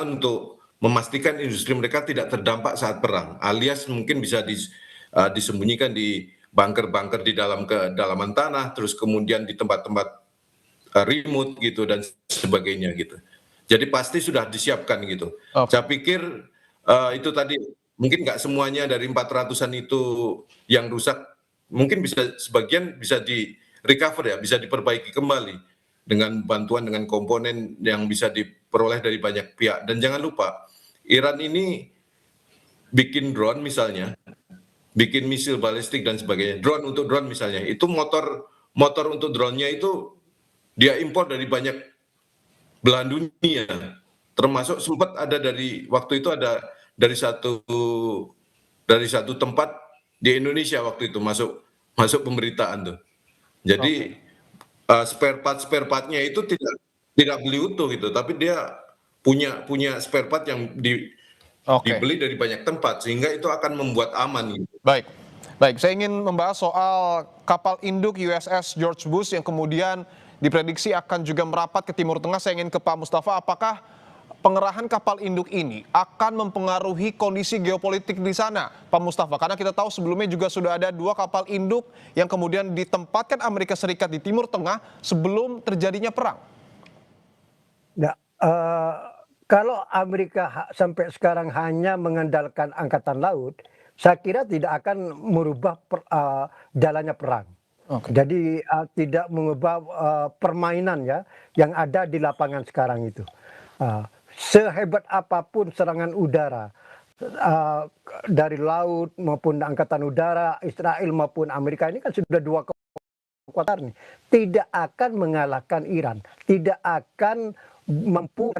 untuk memastikan industri mereka tidak terdampak saat perang, alias mungkin bisa disembunyikan di bunker-bunker di dalam kedalaman tanah, terus kemudian di tempat-tempat remote gitu dan sebagainya gitu. Jadi pasti sudah disiapkan gitu. Oke. Saya pikir itu tadi mungkin nggak semuanya dari 400-an itu yang rusak, mungkin sebagian bisa di recover ya, bisa diperbaiki kembali dengan bantuan dengan komponen yang bisa diperoleh dari banyak pihak. Dan jangan lupa, Iran ini bikin drone misalnya, bikin misil balistik dan sebagainya. Untuk drone misalnya, itu motor untuk drone-nya itu dia impor dari banyak belahan dunia. Termasuk sempat ada waktu itu ada dari satu tempat di Indonesia waktu itu masuk pemberitaan tuh. Jadi spare partnya itu tidak beli utuh gitu, tapi dia punya spare part yang dibeli dari banyak tempat, sehingga itu akan membuat aman gitu. Baik, baik. Saya ingin membahas soal kapal induk USS George Bush yang kemudian diprediksi akan juga merapat ke Timur Tengah. Saya ingin ke Pak Mustafa, apakah pengerahan kapal induk ini akan mempengaruhi kondisi geopolitik di sana, Pak Mustafa? Karena kita tahu sebelumnya juga sudah ada 2 kapal induk yang kemudian ditempatkan Amerika Serikat di Timur Tengah sebelum terjadinya perang. Nah, kalau Amerika sampai sekarang hanya mengandalkan angkatan laut, saya kira tidak akan merubah jalannya perang. Oke. Jadi tidak mengubah permainan ya yang ada di lapangan sekarang itu. Sehebat apapun serangan udara dari laut maupun angkatan udara Israel maupun Amerika, ini kan sudah 2 kekuatan nih, tidak akan mengalahkan Iran, tidak akan mampu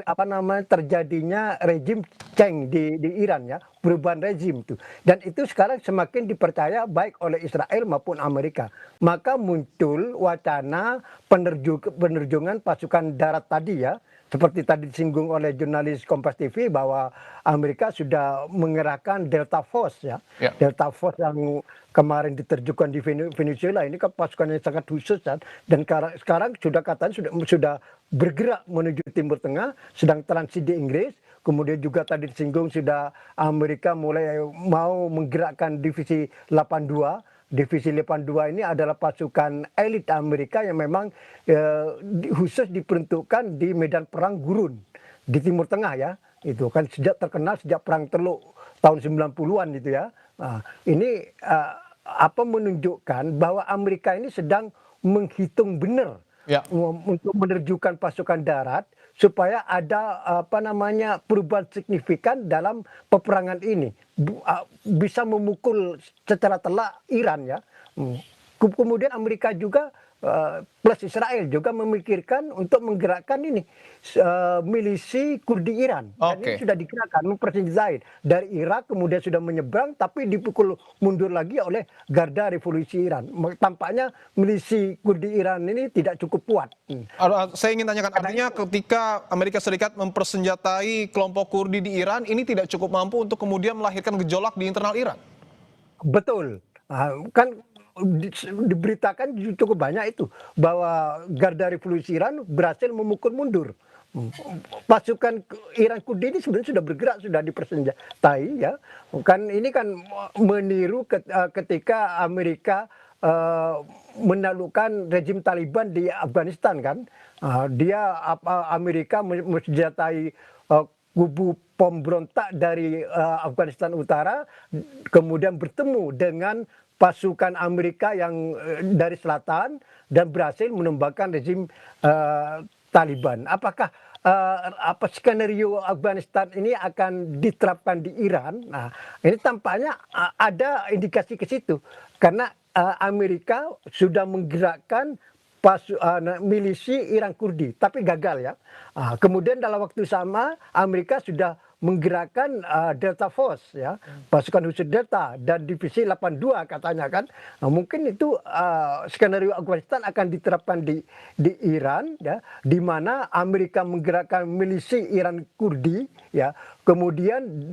terjadinya rejim change di Iran ya, perubahan rezim itu. Dan itu sekarang semakin dipercaya baik oleh Israel maupun Amerika. Maka muncul wacana penerjungan pasukan darat tadi ya, seperti tadi disinggung oleh jurnalis Kompas TV bahwa Amerika sudah mengerahkan Delta Force ya. Ya. Delta Force yang kemarin diterjunkan di Venezuela ini kan pasukan yang sangat khusus dan sekarang sudah katanya sudah bergerak menuju Timur Tengah, sedang transit di Inggris. Kemudian juga tadi disinggung sudah Amerika mulai mau menggerakkan divisi 82 Divisi 82 ini adalah pasukan elit Amerika yang memang khusus diperuntukkan di medan perang gurun di Timur Tengah ya. Itu kan terkenal sejak perang Teluk tahun 90-an itu ya. Nah, ini menunjukkan bahwa Amerika ini sedang menghitung benar Ya. untuk menerjukan pasukan darat supaya ada perubahan signifikan dalam peperangan ini, bisa memukul secara telak Iran ya. Kemudian Amerika juga plus Israel juga memikirkan untuk menggerakkan ini milisi Kurdi Iran. Dan ini sudah digerakkan, mempersenjatai dari Irak, kemudian sudah menyeberang, tapi dipukul mundur lagi oleh Garda Revolusi Iran. Tampaknya milisi Kurdi Iran ini tidak cukup kuat. Saya ingin tanyakan, artinya ketika Amerika Serikat mempersenjatai kelompok Kurdi di Iran, ini tidak cukup mampu untuk kemudian melahirkan gejolak di internal Iran? Betul. Kan diberitakan cukup banyak itu bahwa Garda Revolusi Iran berhasil memukul mundur. Pasukan Iran Kurdi ini sebenarnya sudah bergerak, sudah dipersenjatai ya. Kan ini kan meniru ketika Amerika menaklukkan rejim Taliban di Afghanistan kan. Amerika mensenjatai kubu pemberontak dari Afghanistan Utara, kemudian bertemu dengan pasukan Amerika yang dari selatan dan berhasil menumbangkan rejim Taliban. Apakah skenario Afghanistan ini akan diterapkan di Iran? Nah, ini tampaknya ada indikasi ke situ karena Amerika sudah menggerakkan milisi Iran Kurdi, tapi gagal ya. Kemudian dalam waktu sama Amerika sudah menggerakkan Delta Force ya, pasukan khusus Delta dan divisi 82 katanya kan. Mungkin itu skenario Afghanistan akan diterapkan di Iran ya, di mana Amerika menggerakkan milisi Iran Kurdi ya, kemudian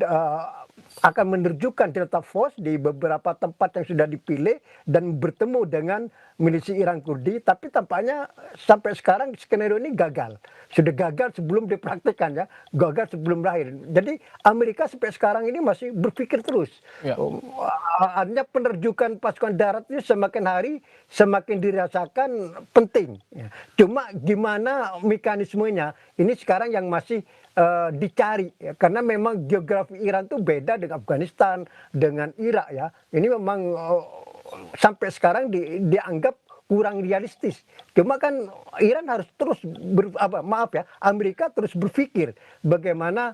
akan menerjunkan Delta Force di beberapa tempat yang sudah dipilih dan bertemu dengan milisi Iran Kurdi, tapi tampaknya sampai sekarang skenario ini gagal. Sudah gagal sebelum dipraktikkan ya, gagal sebelum lahir. Jadi Amerika sampai sekarang ini masih berpikir terus. Ya. Artinya penerjukan pasukan darat ini semakin hari semakin dirasakan penting. Ya. Cuma gimana mekanismenya, ini sekarang yang masih dicari ya, karena memang geografi Iran itu beda dengan Afghanistan, dengan Irak ya. Ini memang sampai sekarang dianggap kurang realistis. Cuma kan Iran harus terus Amerika terus berpikir bagaimana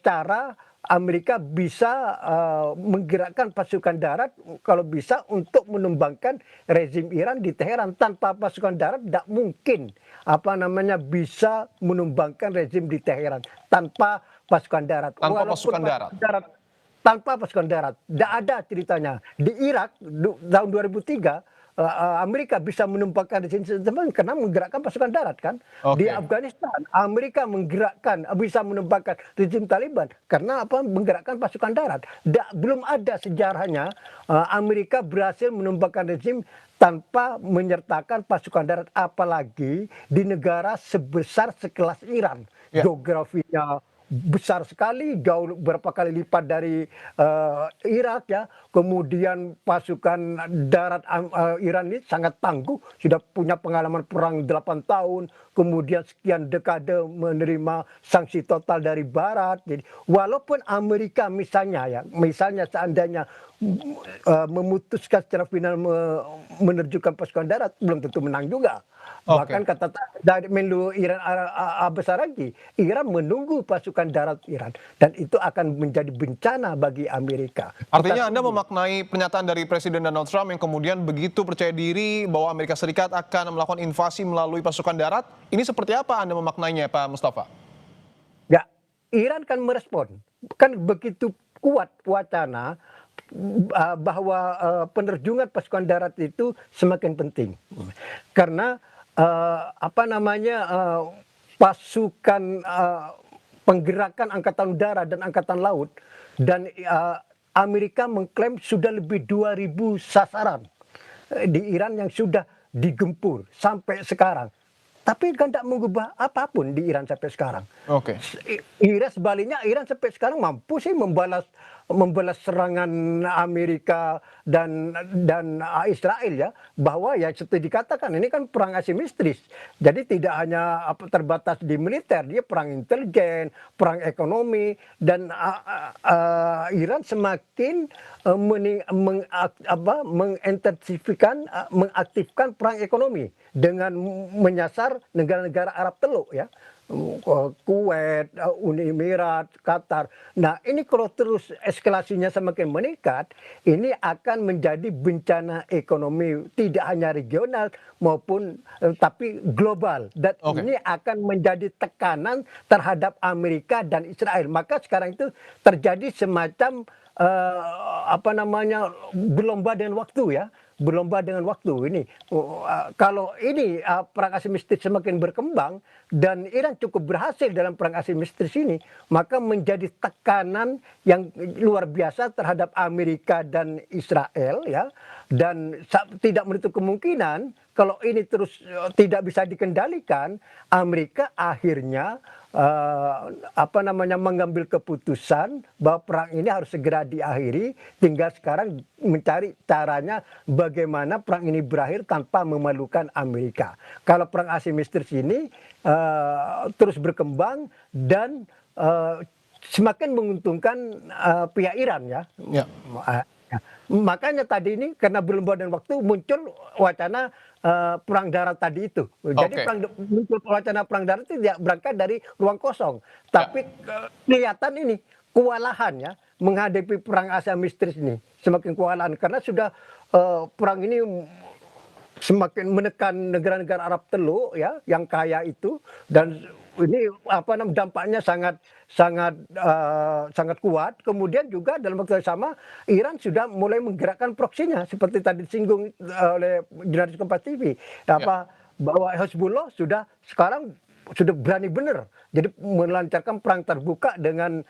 cara Amerika bisa menggerakkan pasukan darat kalau bisa untuk menumbangkan rezim Iran di Teheran. Tanpa pasukan darat tidak mungkin bisa menumbangkan rezim di Teheran tanpa pasukan darat. Tanpa pasukan darat, tidak ada ceritanya. Di Irak tahun 2003 Amerika bisa menumpangkan rezim karena menggerakkan pasukan darat kan. Di Afghanistan Amerika bisa menumpangkan rezim Taliban karena menggerakkan pasukan darat. Belum ada sejarahnya Amerika berhasil menumpangkan rezim tanpa menyertakan pasukan darat, apalagi di negara sebesar sekelas Iran. Ya. Geografinya besar sekali, jauh berapa kali lipat dari Irak ya. Kemudian pasukan darat Iran ini sangat tangguh, sudah punya pengalaman perang 8 tahun, kemudian sekian dekade menerima sanksi total dari Barat. Jadi walaupun Amerika misalnya seandainya memutuskan secara final menerjukan pasukan darat, belum tentu menang juga. Bahkan kata dari Menlu Iran Abbas Araghi, Iran menunggu pasukan darat Iran dan itu akan menjadi bencana bagi Amerika. Artinya Anda memaknai pernyataan dari Presiden Donald Trump yang kemudian begitu percaya diri bahwa Amerika Serikat akan melakukan invasi melalui pasukan darat. Ini seperti apa Anda memaknainya, Pak Mustafa? Ya, Iran kan merespon. Kan begitu kuat wacana bahwa penerjungan pasukan darat itu semakin penting. Karena pasukan penggerakan angkatan udara dan angkatan laut dan Amerika mengklaim sudah lebih 2.000 sasaran di Iran yang sudah digempur sampai sekarang. Tapi kan tidak mengubah apapun di Iran sampai sekarang. Iran sebaliknya, Iran sampai sekarang mampu sih membalas membalas serangan Amerika dan Israel ya, bahwa ya seperti dikatakan ini kan perang asimetris. Jadi tidak hanya terbatas di militer, dia perang intelijen, perang ekonomi, dan Iran semakin mengaktifkan perang ekonomi dengan menyasar negara-negara Arab Teluk ya. Kuwait, Uni Emirat, Qatar. Nah, ini kalau terus eskalasinya semakin meningkat, ini akan menjadi bencana ekonomi tidak hanya regional maupun tapi global. Dan Oke. ini akan menjadi tekanan terhadap Amerika dan Israel. Maka sekarang itu terjadi semacam berlomba dengan waktu ya, berlomba dengan waktu ini. Kalau ini perang asimetris semakin berkembang dan Iran cukup berhasil dalam perang asimetris ini, maka menjadi tekanan yang luar biasa terhadap Amerika dan Israel ya, dan tidak menutup kemungkinan kalau ini terus tidak bisa dikendalikan, Amerika akhirnya mengambil keputusan bahwa perang ini harus segera diakhiri, tinggal sekarang mencari caranya bagaimana perang ini berakhir tanpa memalukan Amerika. Kalau perang asimetris ini terus berkembang dan semakin menguntungkan pihak Iran ya. Ya. Makanya tadi ini karena berlomba dan waktu muncul wacana perang darat tadi itu. Jadi muncul wacana perang darat itu tidak berangkat dari ruang kosong, tapi kelihatan ini kewalahan ya menghadapi perang asimetris ini, semakin kewalahan karena sudah perang ini semakin menekan negara-negara Arab Teluk ya yang kaya itu, dan ini dampaknya sangat kuat. Kemudian juga dalam waktu yang sama Iran sudah mulai menggerakkan proksinya seperti tadi disinggung oleh jurnalis Kompas TV bahwa Hezbollah sekarang sudah berani benar, jadi melancarkan perang terbuka dengan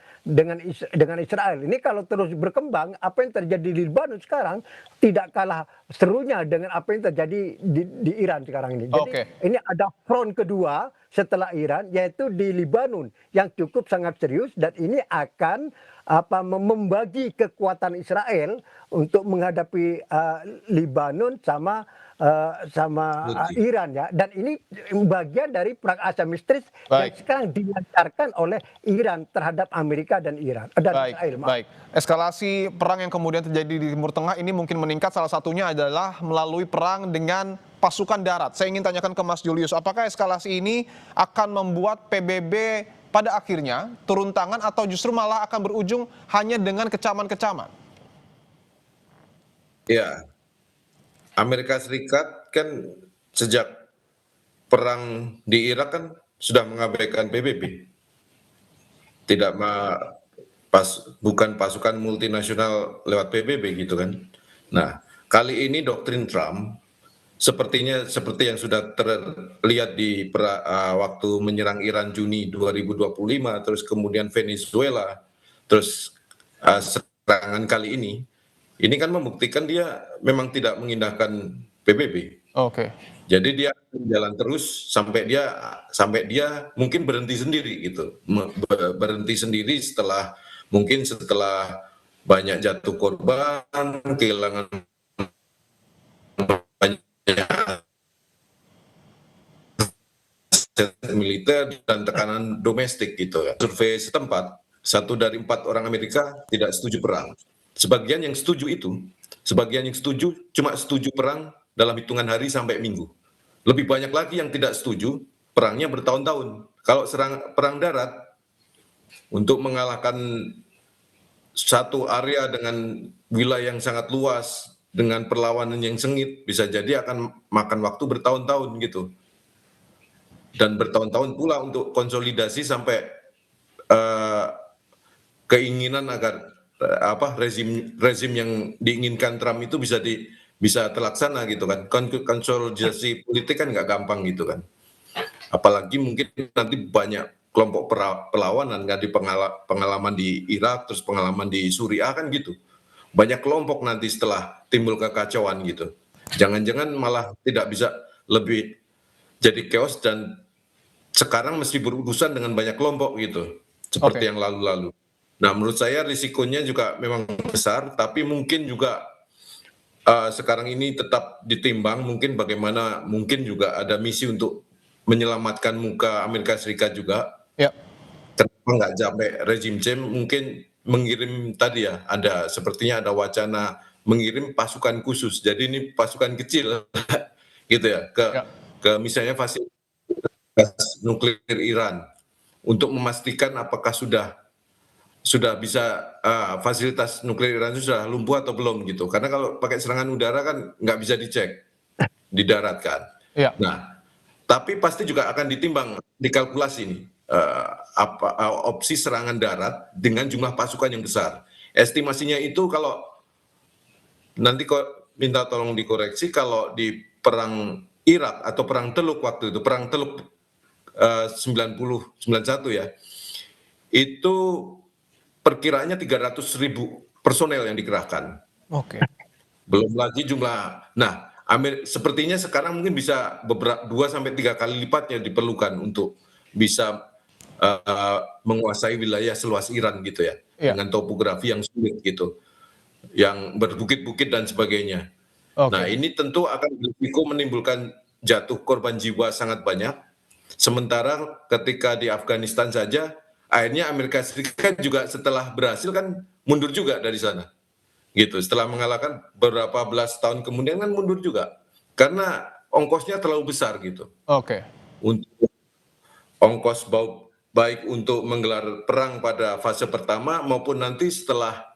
Israel. Ini kalau terus berkembang, apa yang terjadi di Lebanon sekarang tidak kalah serunya dengan apa yang terjadi di Iran sekarang ini. Jadi ini ada front kedua setelah Iran, yaitu di Lebanon yang cukup sangat serius, dan ini akan membagi kekuatan Israel untuk menghadapi Lebanon sama Iran ya, dan ini bagian dari perang asimetris yang sekarang dilancarkan oleh Iran terhadap Amerika dan Israel. Baik. Eskalasi perang yang kemudian terjadi di Timur Tengah ini mungkin meningkat, salah satunya adalah melalui perang dengan pasukan darat. Saya ingin tanyakan ke Mas Julius, apakah eskalasi ini akan membuat PBB pada akhirnya turun tangan atau justru malah akan berujung hanya dengan kecaman-kecaman? Ya, Amerika Serikat kan sejak perang di Irak kan sudah mengabaikan PBB. Bukan pasukan multinasional lewat PBB gitu kan. Nah, kali ini doktrin Trump sepertinya seperti yang sudah terlihat di waktu menyerang Iran Juni 2025, terus kemudian Venezuela, terus serangan kali ini kan membuktikan dia memang tidak mengindahkan PBB. Jadi dia jalan terus sampai dia mungkin berhenti sendiri gitu, berhenti sendiri setelah banyak jatuh korban, kehilangan banyak militer dan tekanan domestik gitu. Survei setempat, 1 dari 4 orang Amerika tidak setuju perang. Sebagian yang setuju cuma setuju perang dalam hitungan hari sampai minggu. Lebih banyak lagi yang tidak setuju, perangnya bertahun-tahun. Kalau perang darat, untuk mengalahkan satu area dengan wilayah yang sangat luas, dengan perlawanan yang sengit, bisa jadi akan makan waktu bertahun-tahun gitu. Dan bertahun-tahun pula untuk konsolidasi sampai keinginan agar rezim yang diinginkan Trump itu bisa terlaksana gitu kan. Konsolidasi politik kan nggak gampang gitu kan. Apalagi mungkin nanti banyak kelompok perlawanan, nggak di pengalaman di Irak, terus pengalaman di Suriah kan gitu. Banyak kelompok nanti setelah timbul kekacauan gitu. Jangan-jangan malah tidak bisa lebih jadi chaos, dan sekarang mesti berurusan dengan banyak kelompok gitu, seperti yang lalu-lalu. Nah, menurut saya risikonya juga memang besar, tapi mungkin juga sekarang ini tetap ditimbang mungkin bagaimana mungkin juga ada misi untuk menyelamatkan muka Amerika Serikat juga. Ya, Kenapa nggak sampai regime change, mungkin mengirim tadi ya, ada sepertinya ada wacana mengirim pasukan khusus. Jadi ini pasukan kecil gitu ya ya. ke misalnya fasilitas nuklir Iran untuk memastikan apakah sudah bisa fasilitas nuklir Iran itu sudah lumpuh atau belum gitu. Karena kalau pakai serangan udara kan nggak bisa dicek di darat kan. Iya, Nah, tapi pasti juga akan ditimbang dikalkulasi ini opsi serangan darat dengan jumlah pasukan yang besar. Estimasinya itu kalau nanti kok minta tolong dikoreksi kalau di perang Irak atau perang Teluk waktu itu perang Teluk 91 ya, itu perkiraannya 300.000 personel yang dikerahkan. oke. Belum lagi jumlah. Nah, sepertinya sekarang mungkin bisa 2 sampai 3 kali lipatnya diperlukan untuk bisa menguasai wilayah seluas Iran gitu ya, Iya, dengan topografi yang sulit gitu, yang berbukit-bukit dan sebagainya. Nah, oke. ini tentu akan berisiko menimbulkan jatuh korban jiwa sangat banyak. Sementara ketika di Afghanistan saja, akhirnya Amerika Serikat juga setelah berhasil kan mundur juga dari sana. Gitu. Setelah mengalahkan beberapa belas tahun kemudian kan mundur juga. Karena ongkosnya terlalu besar gitu. Oke. Untuk ongkos baik untuk menggelar perang pada fase pertama maupun nanti setelah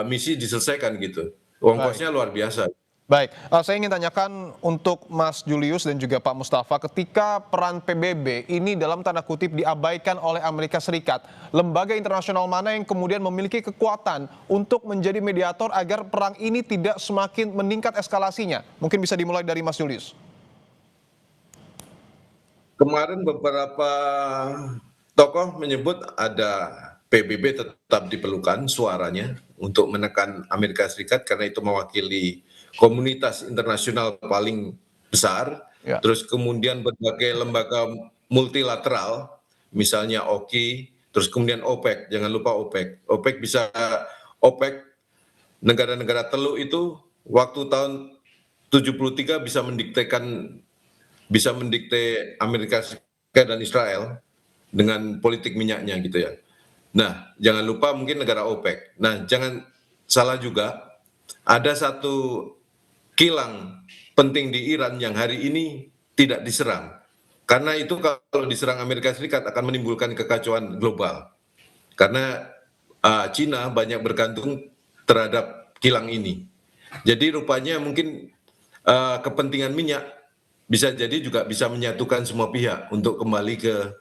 misi diselesaikan gitu. Baik. Ongkosnya luar biasa. Baik, saya ingin tanyakan untuk Mas Julius dan juga Pak Mustafa, ketika peran PBB ini dalam tanda kutip diabaikan oleh Amerika Serikat, lembaga internasional mana yang kemudian memiliki kekuatan untuk menjadi mediator agar perang ini tidak semakin meningkat eskalasinya? Mungkin bisa dimulai dari Mas Julius. Kemarin beberapa tokoh menyebut ada PBB tetap diperlukan suaranya untuk menekan Amerika Serikat karena itu mewakili komunitas internasional paling besar. Ya, Terus kemudian berbagai lembaga multilateral, misalnya OKI, terus kemudian OPEC, jangan lupa OPEC. OPEC negara-negara Teluk itu waktu tahun 73 bisa mendikte Amerika Serikat dan Israel dengan politik minyaknya gitu ya. Nah, jangan lupa mungkin negara OPEC. Nah, jangan salah juga, ada satu kilang penting di Iran yang hari ini tidak diserang. Karena itu kalau diserang Amerika Serikat akan menimbulkan kekacauan global. Karena Cina banyak bergantung terhadap kilang ini. Jadi rupanya mungkin kepentingan minyak bisa jadi juga bisa menyatukan semua pihak untuk kembali ke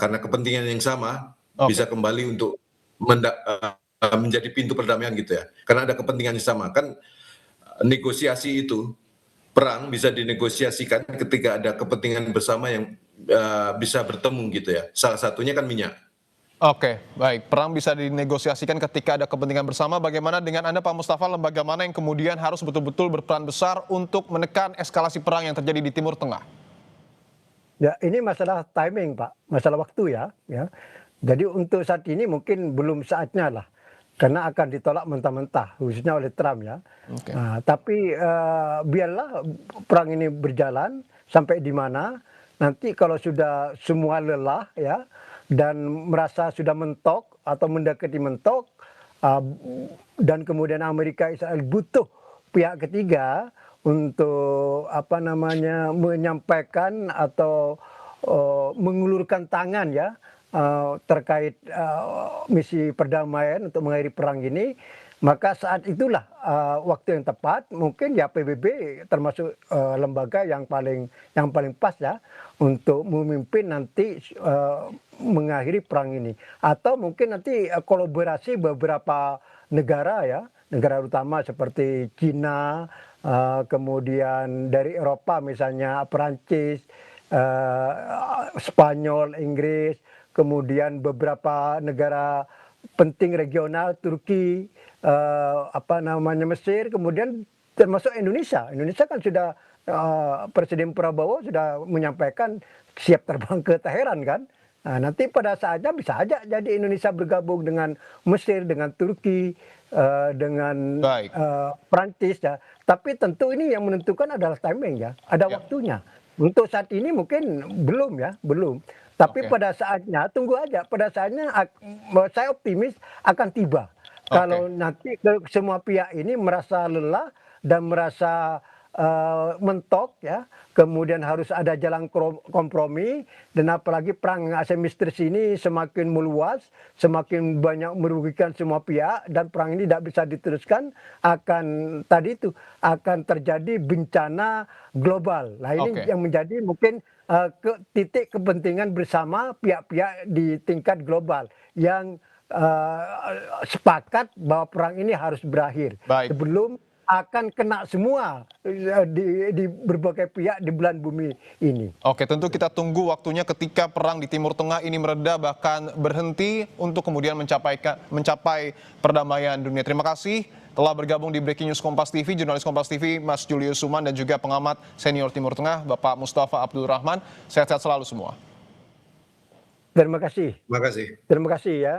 karena kepentingan yang sama bisa oke. kembali untuk menjadi pintu perdamaian gitu ya. Karena ada kepentingan yang sama kan negosiasi itu perang bisa dinegosiasikan ketika ada kepentingan bersama yang bisa bertemu gitu ya. Salah satunya kan minyak. Oke, baik. Perang bisa dinegosiasikan ketika ada kepentingan bersama. Bagaimana dengan Anda, Pak Mustafa, lembaga mana yang kemudian harus betul-betul berperan besar untuk menekan eskalasi perang yang terjadi di Timur Tengah? Ya, ini masalah timing, Pak, masalah waktu ya. Ya. Jadi untuk saat ini mungkin belum saatnya lah, karena akan ditolak mentah-mentah, khususnya oleh Trump ya. Oke. Nah, tapi biarlah perang ini berjalan sampai di mana nanti kalau sudah semua lelah ya dan merasa sudah mentok atau mendekati mentok, uh, dan kemudian Amerika Israel butuh pihak ketiga untuk apa namanya menyampaikan atau mengulurkan tangan ya terkait misi perdamaian untuk mengakhiri perang ini, maka saat itulah waktu yang tepat mungkin ya PBB termasuk lembaga yang paling pas ya untuk memimpin nanti mengakhiri perang ini, atau mungkin nanti kolaborasi beberapa negara ya, negara utama seperti Cina, kemudian dari Eropa misalnya Perancis, Spanyol, Inggris, kemudian beberapa negara penting regional Turki, apa namanya Mesir, kemudian termasuk Indonesia. Indonesia kan sudah Presiden Prabowo sudah menyampaikan siap terbang ke Teheran kan. Nah, nanti pada saatnya bisa aja jadi Indonesia bergabung dengan Mesir, dengan Turki, dengan Baik. Prancis ya. Tapi tentu ini yang menentukan adalah timing ya, ada Ya. waktunya. Untuk saat ini mungkin belum ya, belum. Tapi Oke. pada saatnya, tunggu aja. Pada saatnya saya optimis akan tiba. Kalau nanti semua pihak ini merasa lelah dan merasa mentok ya, kemudian harus ada jalan kompromi, dan apalagi perang asimetris ini semakin meluas, semakin banyak merugikan semua pihak, dan perang ini tidak bisa diteruskan, akan tadi itu akan terjadi bencana global. Nah ini Oke. yang menjadi mungkin titik kepentingan bersama pihak-pihak di tingkat global yang sepakat bahwa perang ini harus berakhir Baik. sebelum akan kena semua di berbagai pihak di belahan bumi ini. Oke, tentu kita tunggu waktunya ketika perang di Timur Tengah ini mereda bahkan berhenti untuk kemudian mencapai perdamaian dunia. Terima kasih telah bergabung di Breaking News Kompas TV, jurnalis Kompas TV Mas Julius Suman dan juga pengamat senior Timur Tengah Bapak Mustafa Abdul Rahman. Sehat-sehat selalu semua. Terima kasih. Terima kasih. Terima kasih ya.